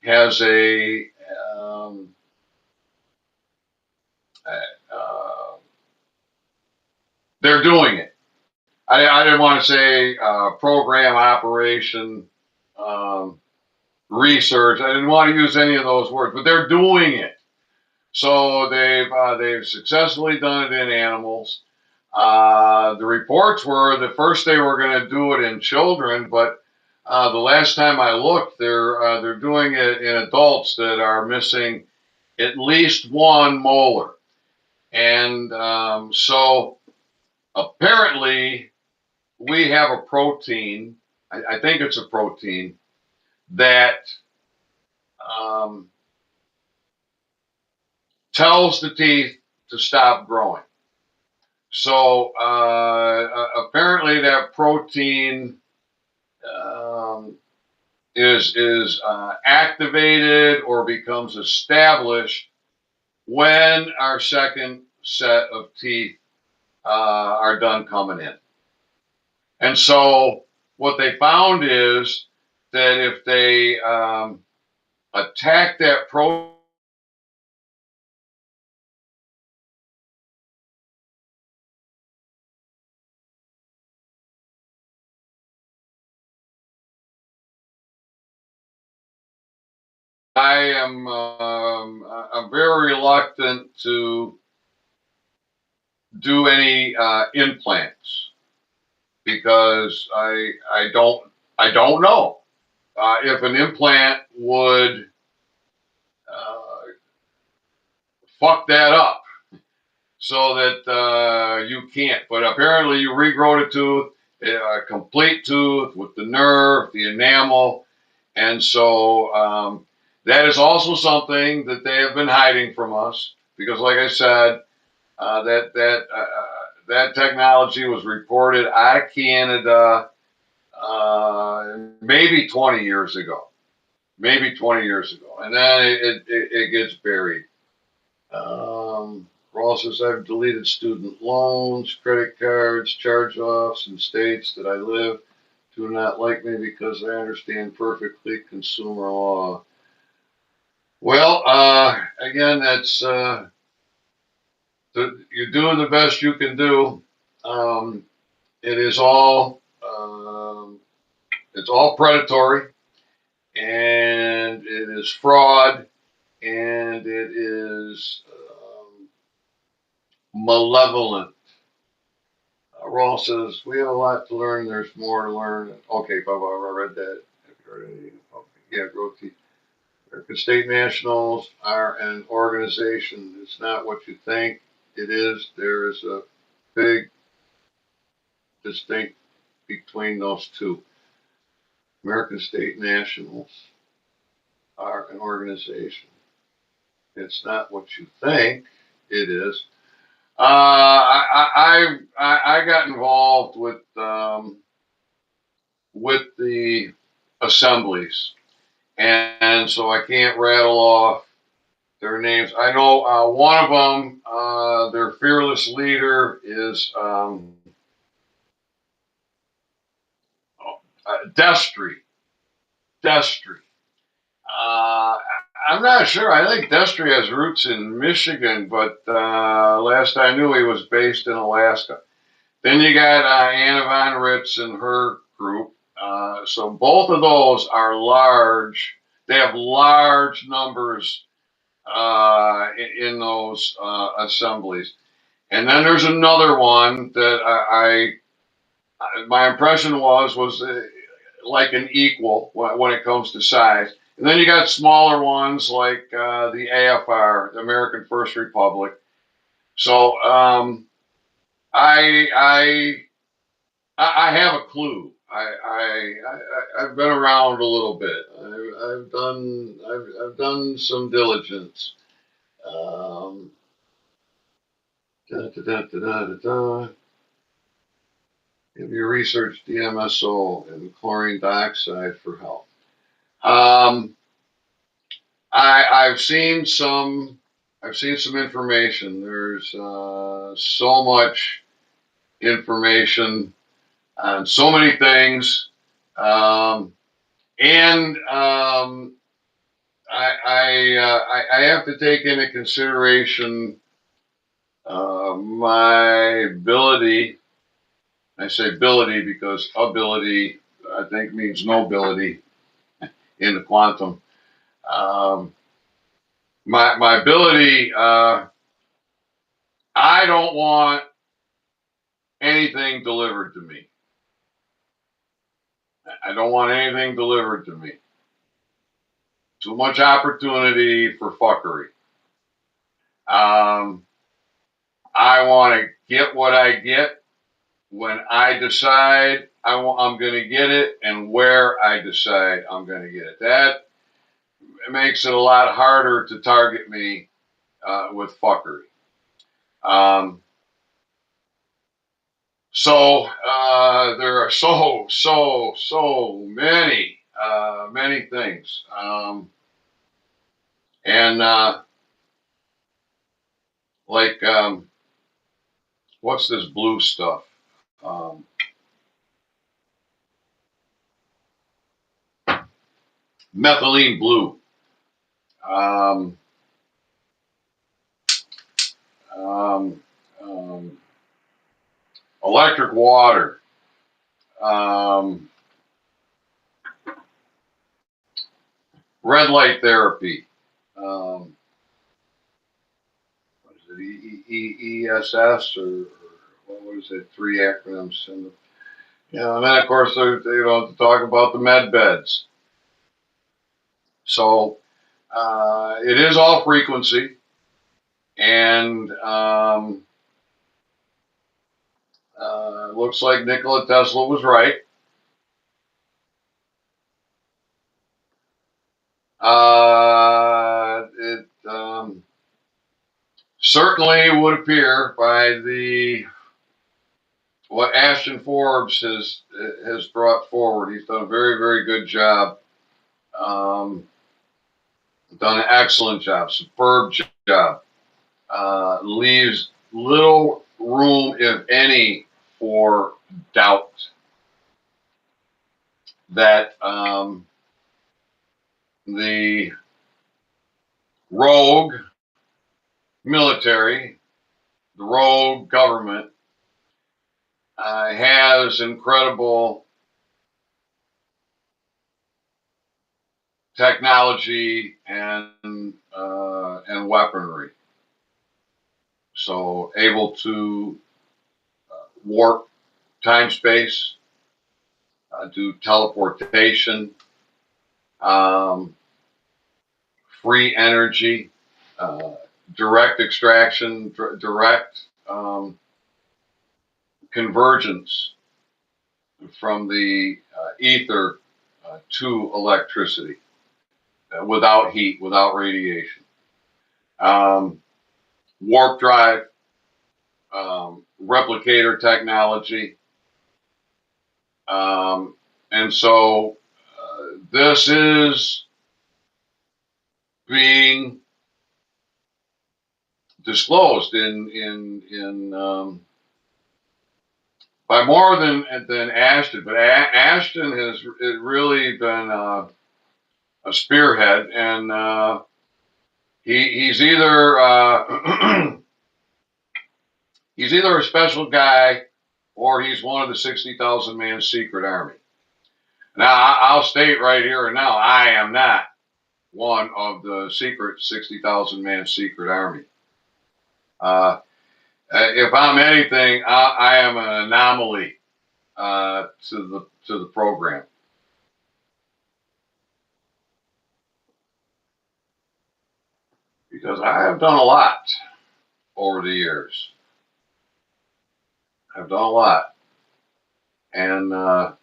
[SPEAKER 1] has um, uh, they're doing it. I didn't want to say program, operation, um, research. I didn't want to use any of those words, but they're doing it. So they've successfully done it in animals. The reports were that first they were going to do it in children, but the last time I looked, they're doing it in adults that are missing at least one molar, and so apparently we have a protein. I think it's a protein that um, tells the teeth to stop growing. So apparently that protein um, is activated or becomes established when our second set of teeth are done coming in. And so what they found is that if they attack that protein, I'm very reluctant to do any implants because I don't know if an implant would uh, fuck that up so that you can't. But apparently, you regrow the tooth, a complete tooth with the nerve, the enamel, and so That is also something that they have been hiding from us because, like I said, that technology was reported out of Canada maybe 20 years ago, and then it gets buried. Ross says, I've deleted student loans, credit cards, charge-offs in states that I live do not like me because I understand perfectly consumer law. Well, again, that's you're doing the best you can do. Um, it is all it's all predatory, and it is fraud, and it is malevolent. Ross says, we have a lot to learn. There's more to learn. Okay, Bob, I read that. Have you heard anything? Okay. Yeah, Growth. American State Nationals are an organization. It's not what you think it is. There is a big distinct between those two. American State Nationals are an organization. It's not what you think it is. I got involved with the assemblies, and so I can't rattle off their names. I know one of them, their fearless leader is Destry. Destry. Uh, I'm not sure. I think Destry has roots in Michigan, but last I knew he was based in Alaska. Then you got Anna Von Ritz and her group. So both of those are large. They have large numbers in those assemblies. And then there's another one that my impression was like an equal when it comes to size. And then you got smaller ones like the AFR, the American First Republic. So I I I have a clue. I've been around a little bit. I've done some diligence. Um, da, da, da, da, da, da. Have you researched DMSO and chlorine dioxide for health? Um, I've seen some. I've seen some information. There's so much information on so many things, um, and I have to take into consideration my ability. I say ability because ability I think means nobility in the quantum. Um, my ability. I don't want anything delivered to me. I don't want anything delivered to me. Too much opportunity for fuckery. Um, I want to get what I get when I decide I'm going to get it and where I decide I'm going to get it. That makes it a lot harder to target me with fuckery. Um, there are so many things. And like, what's this blue stuff? Um, Methylene blue. Um, um, um, Electric water. Um, Red light therapy. Um, what is it? ESS or what was it? Three acronyms. And then of course to talk about the med beds. So it is all frequency, and looks like Nikola Tesla was right. It certainly would appear by the what Ashton Forbes has brought forward. He's done a very, very good job. Um, Done an excellent job, superb job. Leaves little room, if any, for doubt that the rogue military, the rogue government, has incredible technology and weaponry. So able to warp time space, do teleportation, um, free energy, uh, direct extraction, direct convergence from the ether to electricity without heat, without radiation. Um, Warp drive, replicator technology. And so this is being disclosed in by more than Ashton, but Ashton has really been a spearhead, and he's either he's either a special guy or he's one of the 60,000 man secret army. Now I'll state right here and now, I am not one of the secret 60,000 man secret army. If I'm anything, I am an anomaly to the program, because I have done a lot over the years. I've done a lot, and the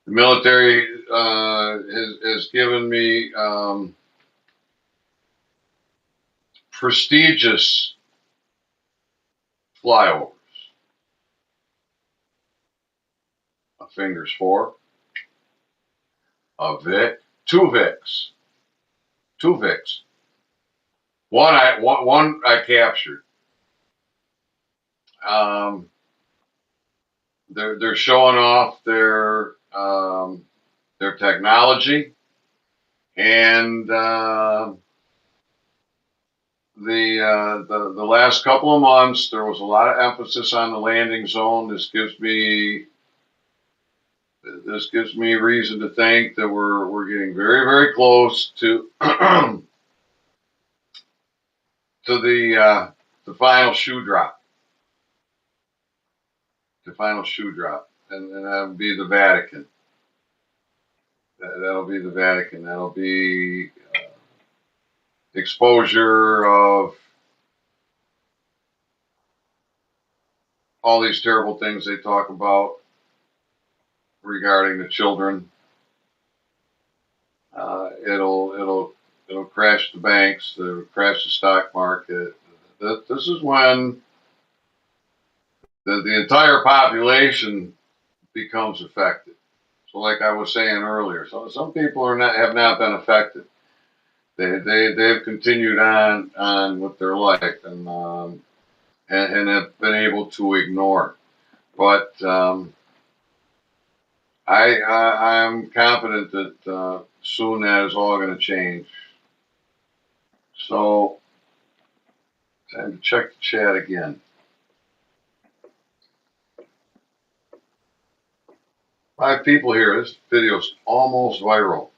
[SPEAKER 1] military has given me prestigious flyovers. A Fingers 4, a Vic, two Vics, two Vics. One I captured. Um, they're showing off their technology, and the last couple of months there was a lot of emphasis on the landing zone. This gives me reason to think that we're getting very, very close to to the final shoe drop, and that'll be the Vatican. That'll be the Vatican. That'll be exposure of all these terrible things they talk about regarding the children. It'll crash the banks. It'll crash the stock market. This is when the entire population becomes affected. So, like I was saying earlier, so some people have not been affected. They've continued on with their life, and have been able to ignore. But I'm confident that soon that is all going to change. So, time to check the chat again. 5 people here. This video's almost viral.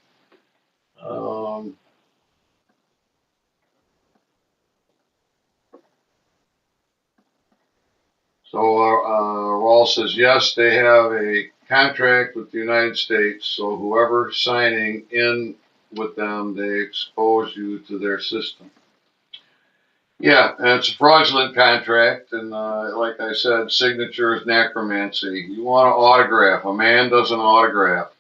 [SPEAKER 1] So Rawl says, yes, they have a contract with the United States, so whoever signing in with them, they expose you to their system. Yeah, and it's a fraudulent contract, and like I said, signature is necromancy. You want to autograph. A man does an autograph,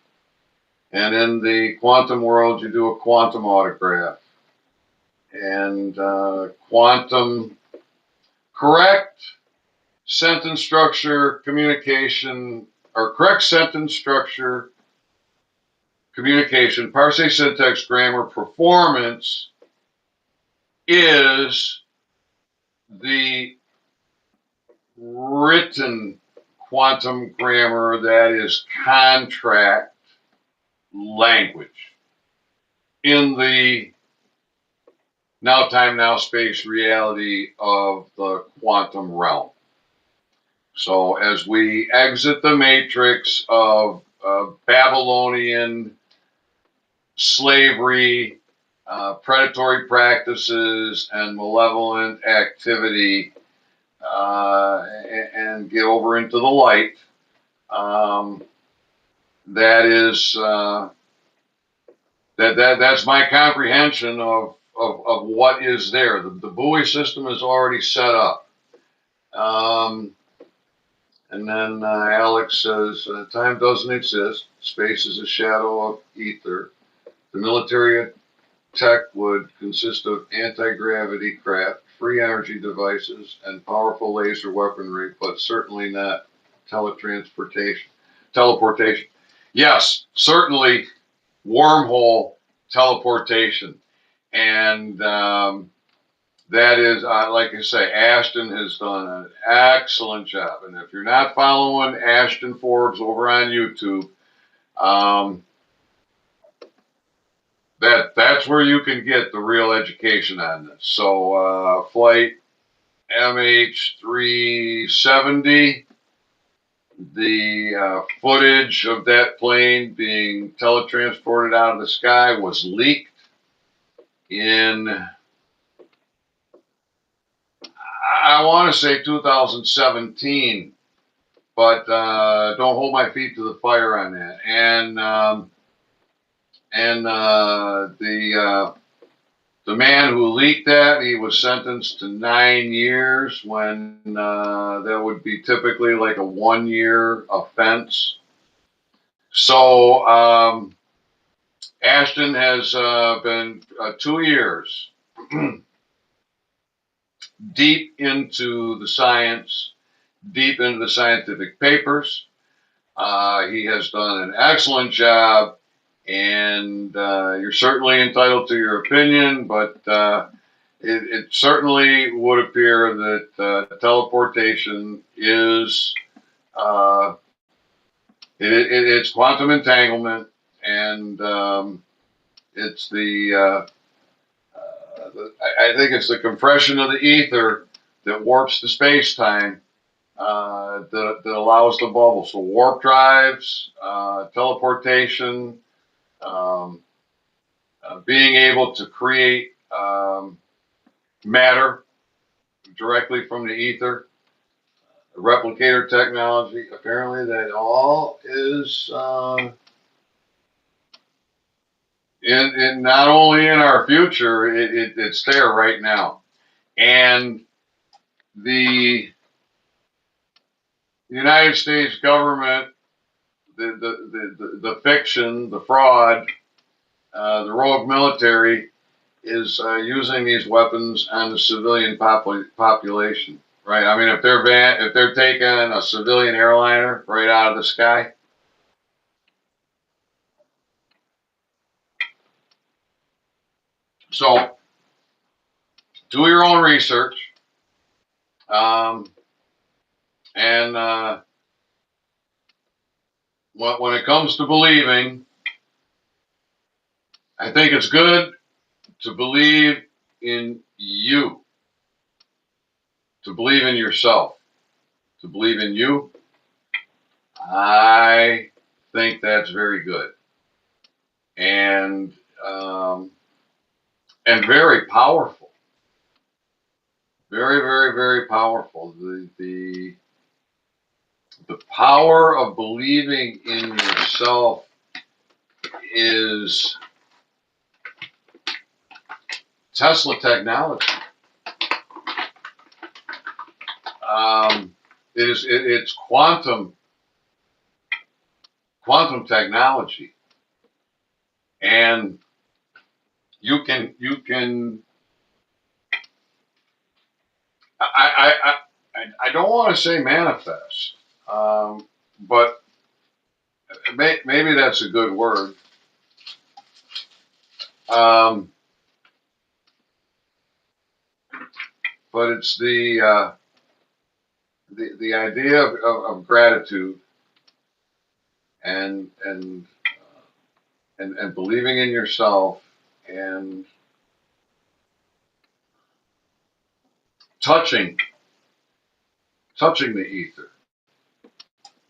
[SPEAKER 1] And in the quantum world, you do a quantum autograph. And quantum correct sentence structure, communication, or correct sentence structure, communication, parsing, syntax, grammar, performance is the written quantum grammar that is contract language in the now time, now space reality of the quantum realm. So as we exit the matrix of Babylonian slavery, predatory practices, and malevolent activity, and get over into the light, that is that's my comprehension of what is there. The buoy system is already set up. And then Alex says, time doesn't exist. Space is a shadow of ether. The military tech would consist of anti-gravity craft, free energy devices, and powerful laser weaponry, but certainly not teletransportation. Teleportation. Yes, certainly wormhole teleportation. And that is, like I say, Ashton has done an excellent job. And if you're not following Ashton Forbes over on YouTube, that's where you can get the real education on this. So flight MH370, the footage of that plane being teletransported out of the sky was leaked in, I want to say 2017, but don't hold my feet to the fire on that. And the man who leaked that, he was sentenced to 9 years when that would be typically like a 1-year offense. So Ashton has been 2 years deep into the science, deep into the scientific papers. He has done an excellent job, and you're certainly entitled to your opinion, but it certainly would appear that teleportation is it's quantum entanglement, and it's I think it's the compression of the ether that warps the space time that allows the bubble. So warp drives, teleportation, being able to create matter directly from the ether, replicator technology. Apparently, that all is in not only in our future, it's there right now. And the United States government, the fiction, the fraud, the rogue military is using these weapons on the civilian population. Right. I mean, if they're taking a civilian airliner right out of the sky, so do your own research, and when it comes to believing, I think it's good to believe in you, to believe in yourself, to believe in you. I think that's very good, and very powerful. Very, very, very powerful. The power of believing in yourself is Tesla technology. It's quantum technology. and you can. I don't want to say manifest, but maybe that's a good word. Um, but it's the idea of gratitude and and believing in yourself and touching touching the ether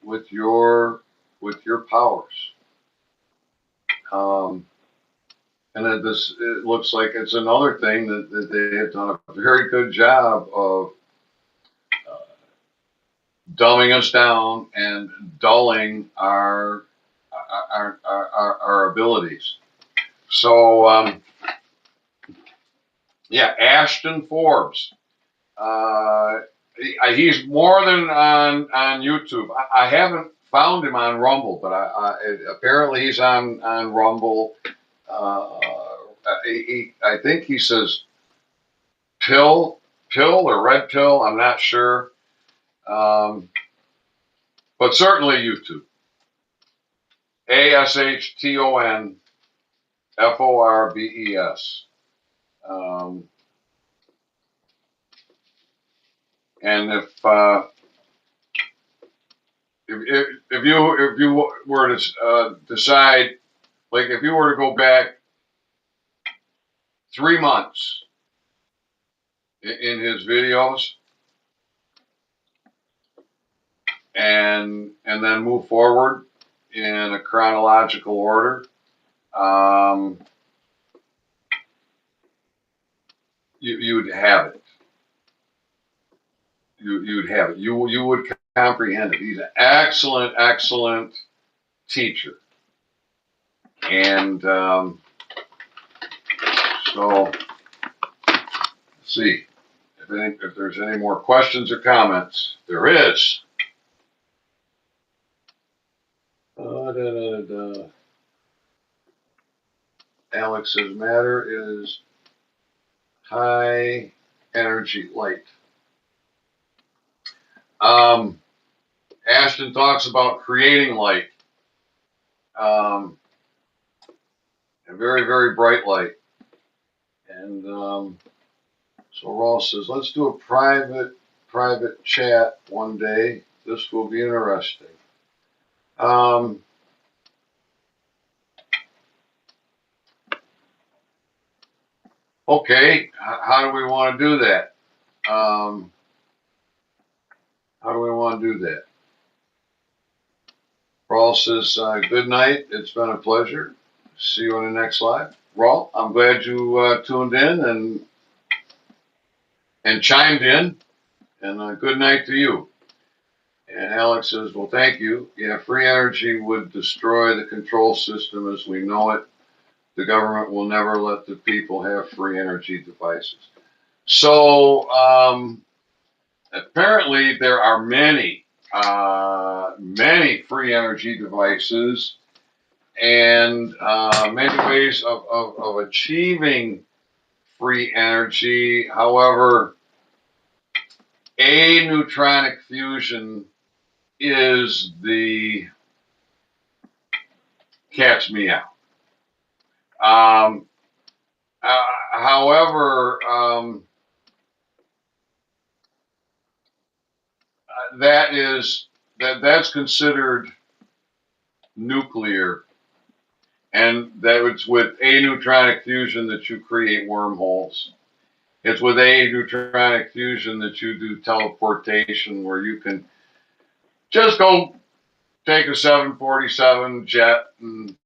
[SPEAKER 1] with your powers. Um, and then it looks like it's another thing that they have done a very good job of uh, dumbing us down and dulling our abilities. So yeah, Ashton Forbes. Uh, he's more than on YouTube. I haven't found him on Rumble, but apparently he's on Rumble. Uh, I think he says pill or red pill. I'm not sure, um, but certainly YouTube. ASHTONFORBES. Um, and if you were to decide, like if you were to go back 3 months in his videos and then move forward in a chronological order, um, you'd have it. You'd have it. You would comprehend it. He's an excellent teacher, and so let's see if there's any more questions or comments. There is. Da, da, da. Alex says matter is high energy light. Um, Ashton talks about creating light, a very bright light, and so Ross says let's do a private chat one day. This will be interesting. Um, okay, how do we want to do that? How do we want to do that? Raul says, good night. It's been a pleasure. See you on the next live. Raul, I'm glad you tuned in and chimed in. And good night to you. And Alex says, well, thank you. Yeah, free energy would destroy the control system as we know it. The government will never let the people have free energy devices. So apparently there are many free energy devices and many ways of achieving free energy. However, aneutronic fusion is the cat's meow. Um, however, that's considered nuclear, and that it's with aneutronic fusion that you create wormholes. It's with aneutronic fusion that you do teleportation, where you can just go take a 747 jet and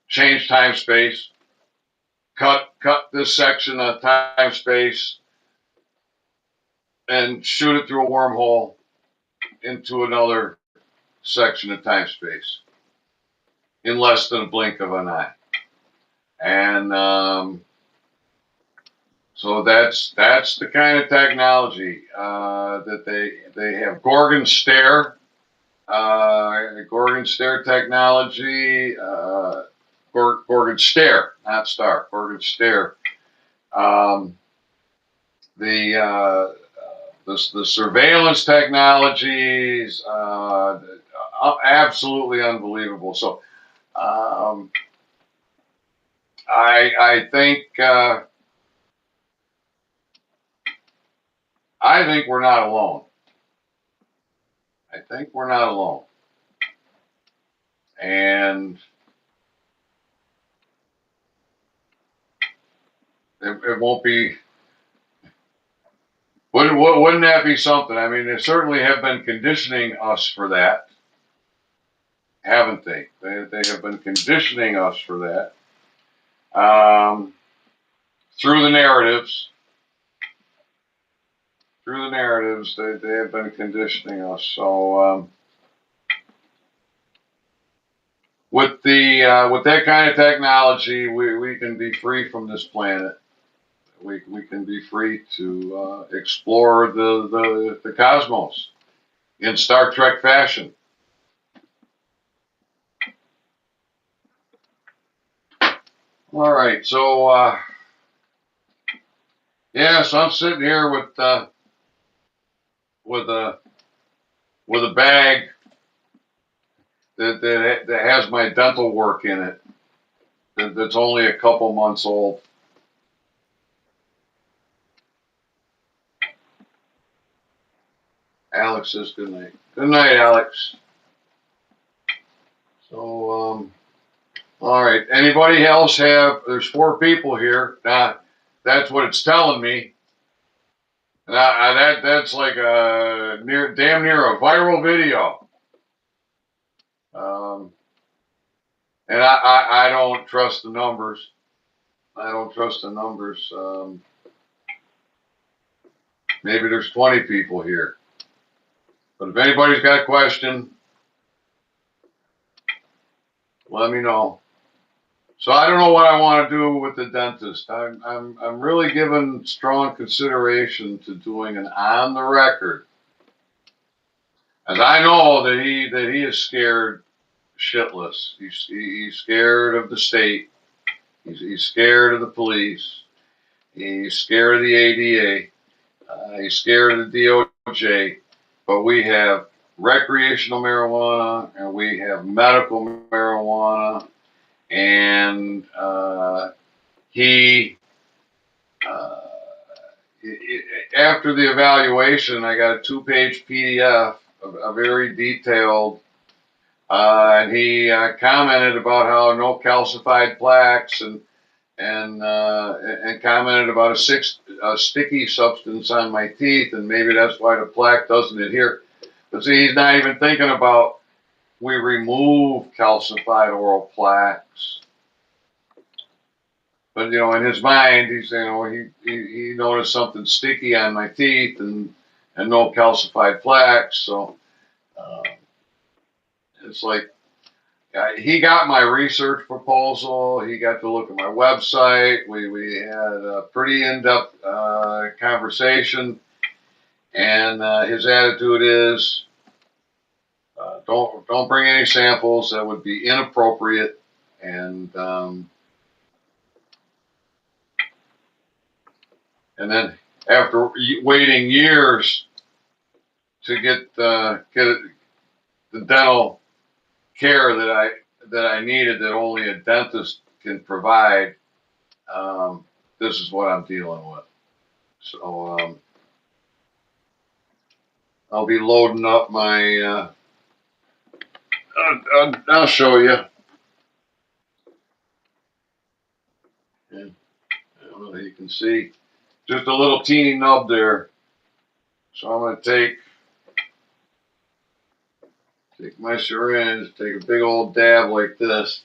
[SPEAKER 1] change time space, cut this section of time space, and shoot it through a wormhole into another section of time space in less than a blink of an eye. And so that's the kind of technology that they have. Gorgon Stare technology. Gorgon Stare, not Star, Gorgon Stare. Um, the surveillance technologies, absolutely unbelievable. So um, I think we're not alone. I think we're not alone, and it won't be. Wouldn't that be something? I mean, they certainly have been conditioning us for that, haven't they? They have been conditioning us for that through the narratives. Through the narratives, they have been conditioning us. So with that kind of technology, we can be free from this planet. We can be free to explore the cosmos in Star Trek fashion. All right, so yeah, so I'm sitting here with a bag that has my dental work in it. That's only a couple months old. Alex says good night. Good night, Alex. So all right. Anybody else have? There's 4 people here. That's what it's telling me. That's like damn near a viral video. And I don't trust the numbers. I don't trust the numbers. Maybe there's 20 people here. But if anybody's got a question, let me know. So I don't know what I want to do with the dentist. I'm really giving strong consideration to doing an on the record, as I know that he is scared shitless. He's scared of the state. He's scared of the police. He's scared of the ADA. He's scared of the DOJ. But we have recreational marijuana and we have medical marijuana, and he after the evaluation, I got a 2-page PDF, a very detailed, and he commented about how no calcified plaques, and commented about a sticky substance on my teeth, and maybe that's why the plaque doesn't adhere. But see, he's not even thinking about we remove calcified oral plaques. But in his mind, he's he noticed something sticky on my teeth and no calcified plaques. So it's like he got my research proposal. He got to look at my website. We had a pretty in-depth conversation, and his attitude is don't bring any samples that would be inappropriate, and then after waiting years to get the dental care that I needed, that only a dentist can provide, this is what I'm dealing with. So I'll be loading up my. I'll show you. And I don't know if you can see, just a little teeny nub there. So I'm going to take my syringe, take a big old dab like this.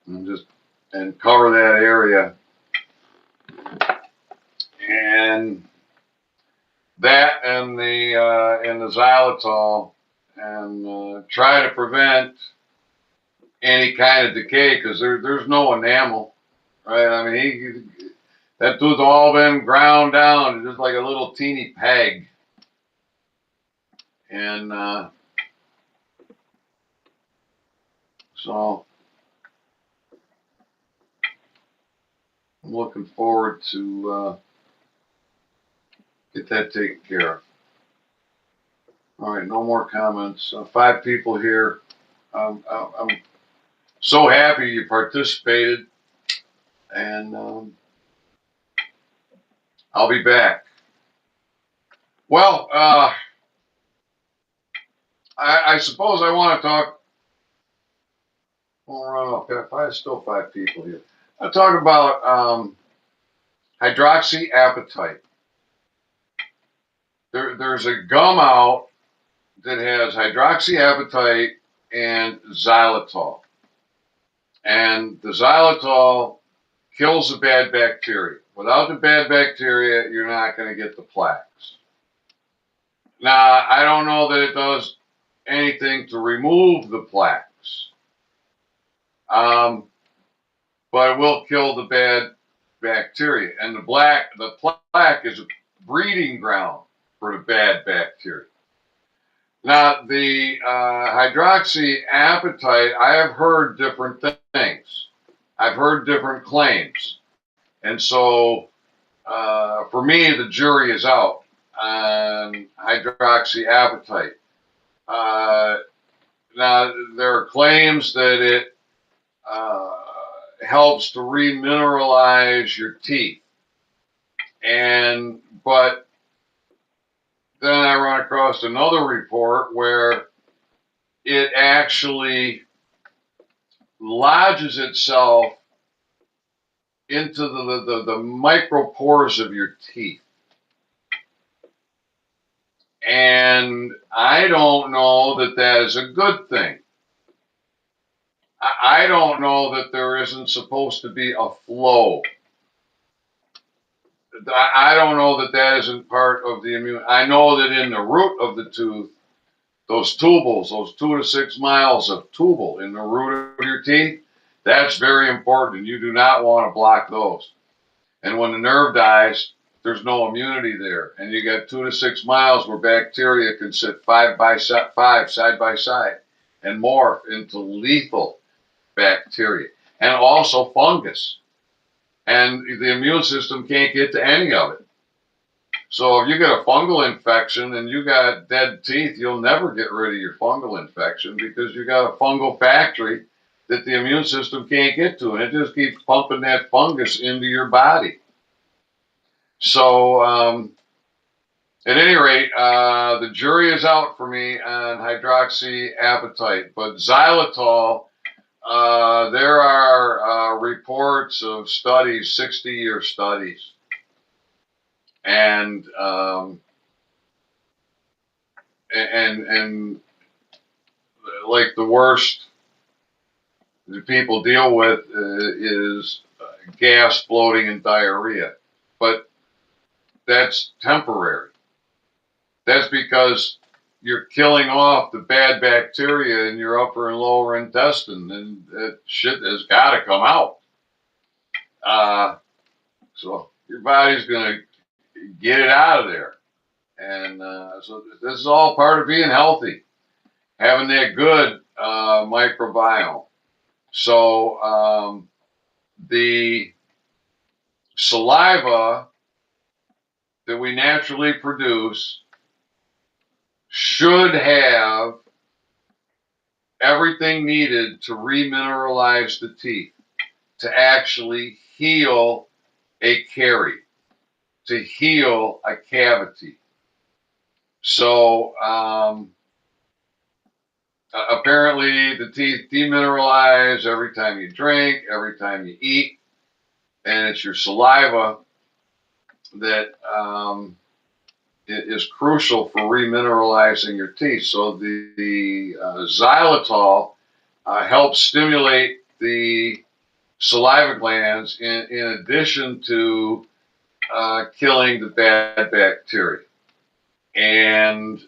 [SPEAKER 1] And cover that area. And that and the xylitol, and try to prevent any kind of decay, because there's no enamel, right? I mean, That tooth all been ground down, just like a little teeny peg. And so I'm looking forward to get that taken care of. All right, no more comments. 5 people here. I'm so happy you participated, and I'll be back. Well, I suppose I want to talk. Well, run off. Still 5 people here. I'll talk about hydroxyapatite. There's a gum out that has hydroxyapatite and xylitol. And the xylitol kills the bad bacteria. Without the bad bacteria, you're not going to get the plaques. Now, I don't know that it does anything to remove the plaques, but it will kill the bad bacteria. And the plaque is a breeding ground for the bad bacteria. Now, the hydroxyapatite, I have heard different things. I've heard different claims. And so, for me, the jury is out on hydroxyapatite. Now, there are claims that it helps to remineralize your teeth. But then I run across another report where it actually lodges itself into the micropores of your teeth. And I don't know that that is a good thing. I don't know that there isn't supposed to be a flow. I don't know that that isn't part of the immune. I know that in the root of the tooth, those tubules, those 2 to 6 miles of tubule in the root of your teeth, that's very important. You do not want to block those. And when the nerve dies, there's no immunity there. And you got 2 to 6 miles where bacteria can sit 5 by 5 side by side and morph into lethal bacteria and also fungus. And the immune system can't get to any of it. So if you get a fungal infection and you got dead teeth, you'll never get rid of your fungal infection because you got a fungal factory that the immune system can't get to, and it just keeps pumping that fungus into your body. So at any rate, the jury is out for me on hydroxyapatite, but xylitol, there are reports of studies, 60-year studies, and like the worst that people deal with is gas, bloating, and diarrhea, but that's temporary. That's because you're killing off the bad bacteria in your upper and lower intestine, and that shit has got to come out. So your body's going to get it out of there. And so this is all part of being healthy, having that good microbiome. So the saliva that we naturally produce should have everything needed to remineralize the teeth, to actually heal a carie, to heal a cavity. So apparently the teeth demineralize every time you drink, every time you eat, and it's your saliva that is crucial for remineralizing your teeth. So the xylitol helps stimulate the saliva glands in addition to killing the bad bacteria. And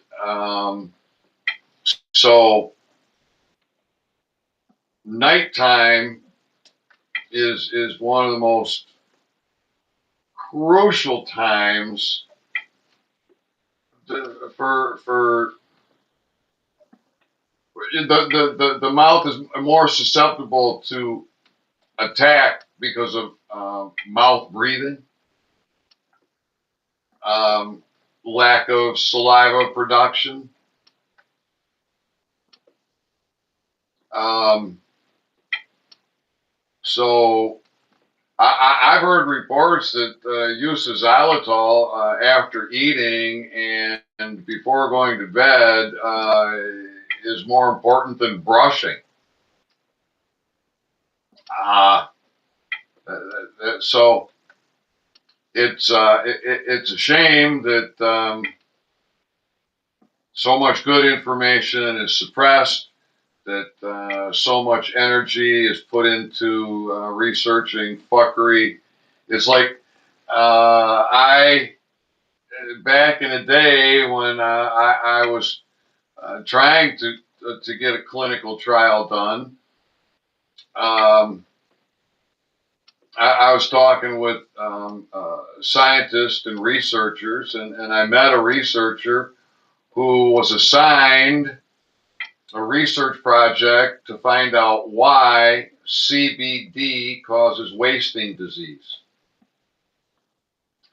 [SPEAKER 1] so nighttime is one of the most crucial times for the mouth is more susceptible to attack because of mouth breathing, lack of saliva production. So I've heard reports that use of xylitol after eating and before going to bed is more important than brushing. So it's a shame that so much good information is suppressed, that so much energy is put into researching fuckery. It's like I back in the day when I was trying to get a clinical trial done. I was talking with scientists and researchers, and I met a researcher who was assigned a research project to find out why CBD causes wasting disease.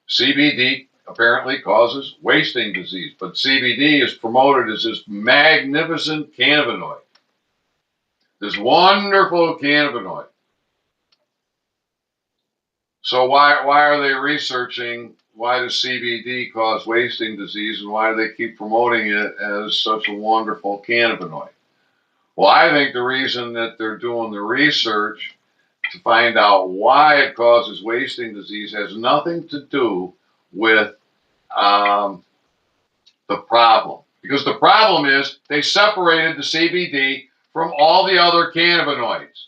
[SPEAKER 1] CBD apparently causes wasting disease, but CBD is promoted as this magnificent cannabinoid, this wonderful cannabinoid. So why are they researching why does CBD cause wasting disease and why do they keep promoting it as such a wonderful cannabinoid? Well, I think the reason that they're doing the research to find out why it causes wasting disease has nothing to do with the problem. Because the problem is they separated the CBD from all the other cannabinoids.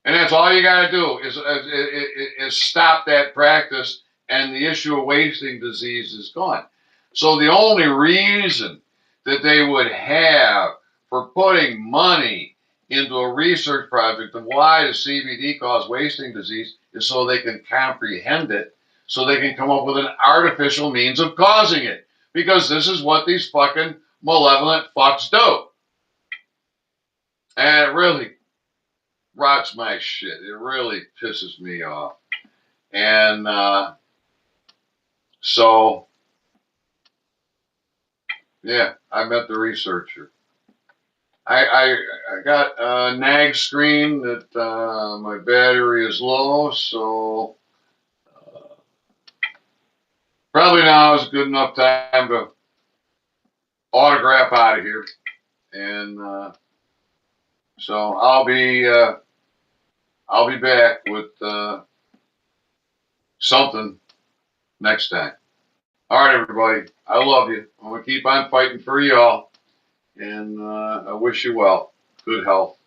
[SPEAKER 1] And that's all you got to do is stop that practice, and the issue of wasting disease is gone. So the only reason that they would have for putting money into a research project of why does CBD cause wasting disease is so they can comprehend it, so they can come up with an artificial means of causing it. Because this is what these fucking malevolent fucks do. And it really rots my shit. It really pisses me off. And so, yeah, I met the researcher. I got a nag screen that my battery is low, so probably now is a good enough time to autograph out of here. And so I'll be back with something next time. All right, everybody. I love you. I'm gonna keep on fighting for y'all, and I wish you well. Good health.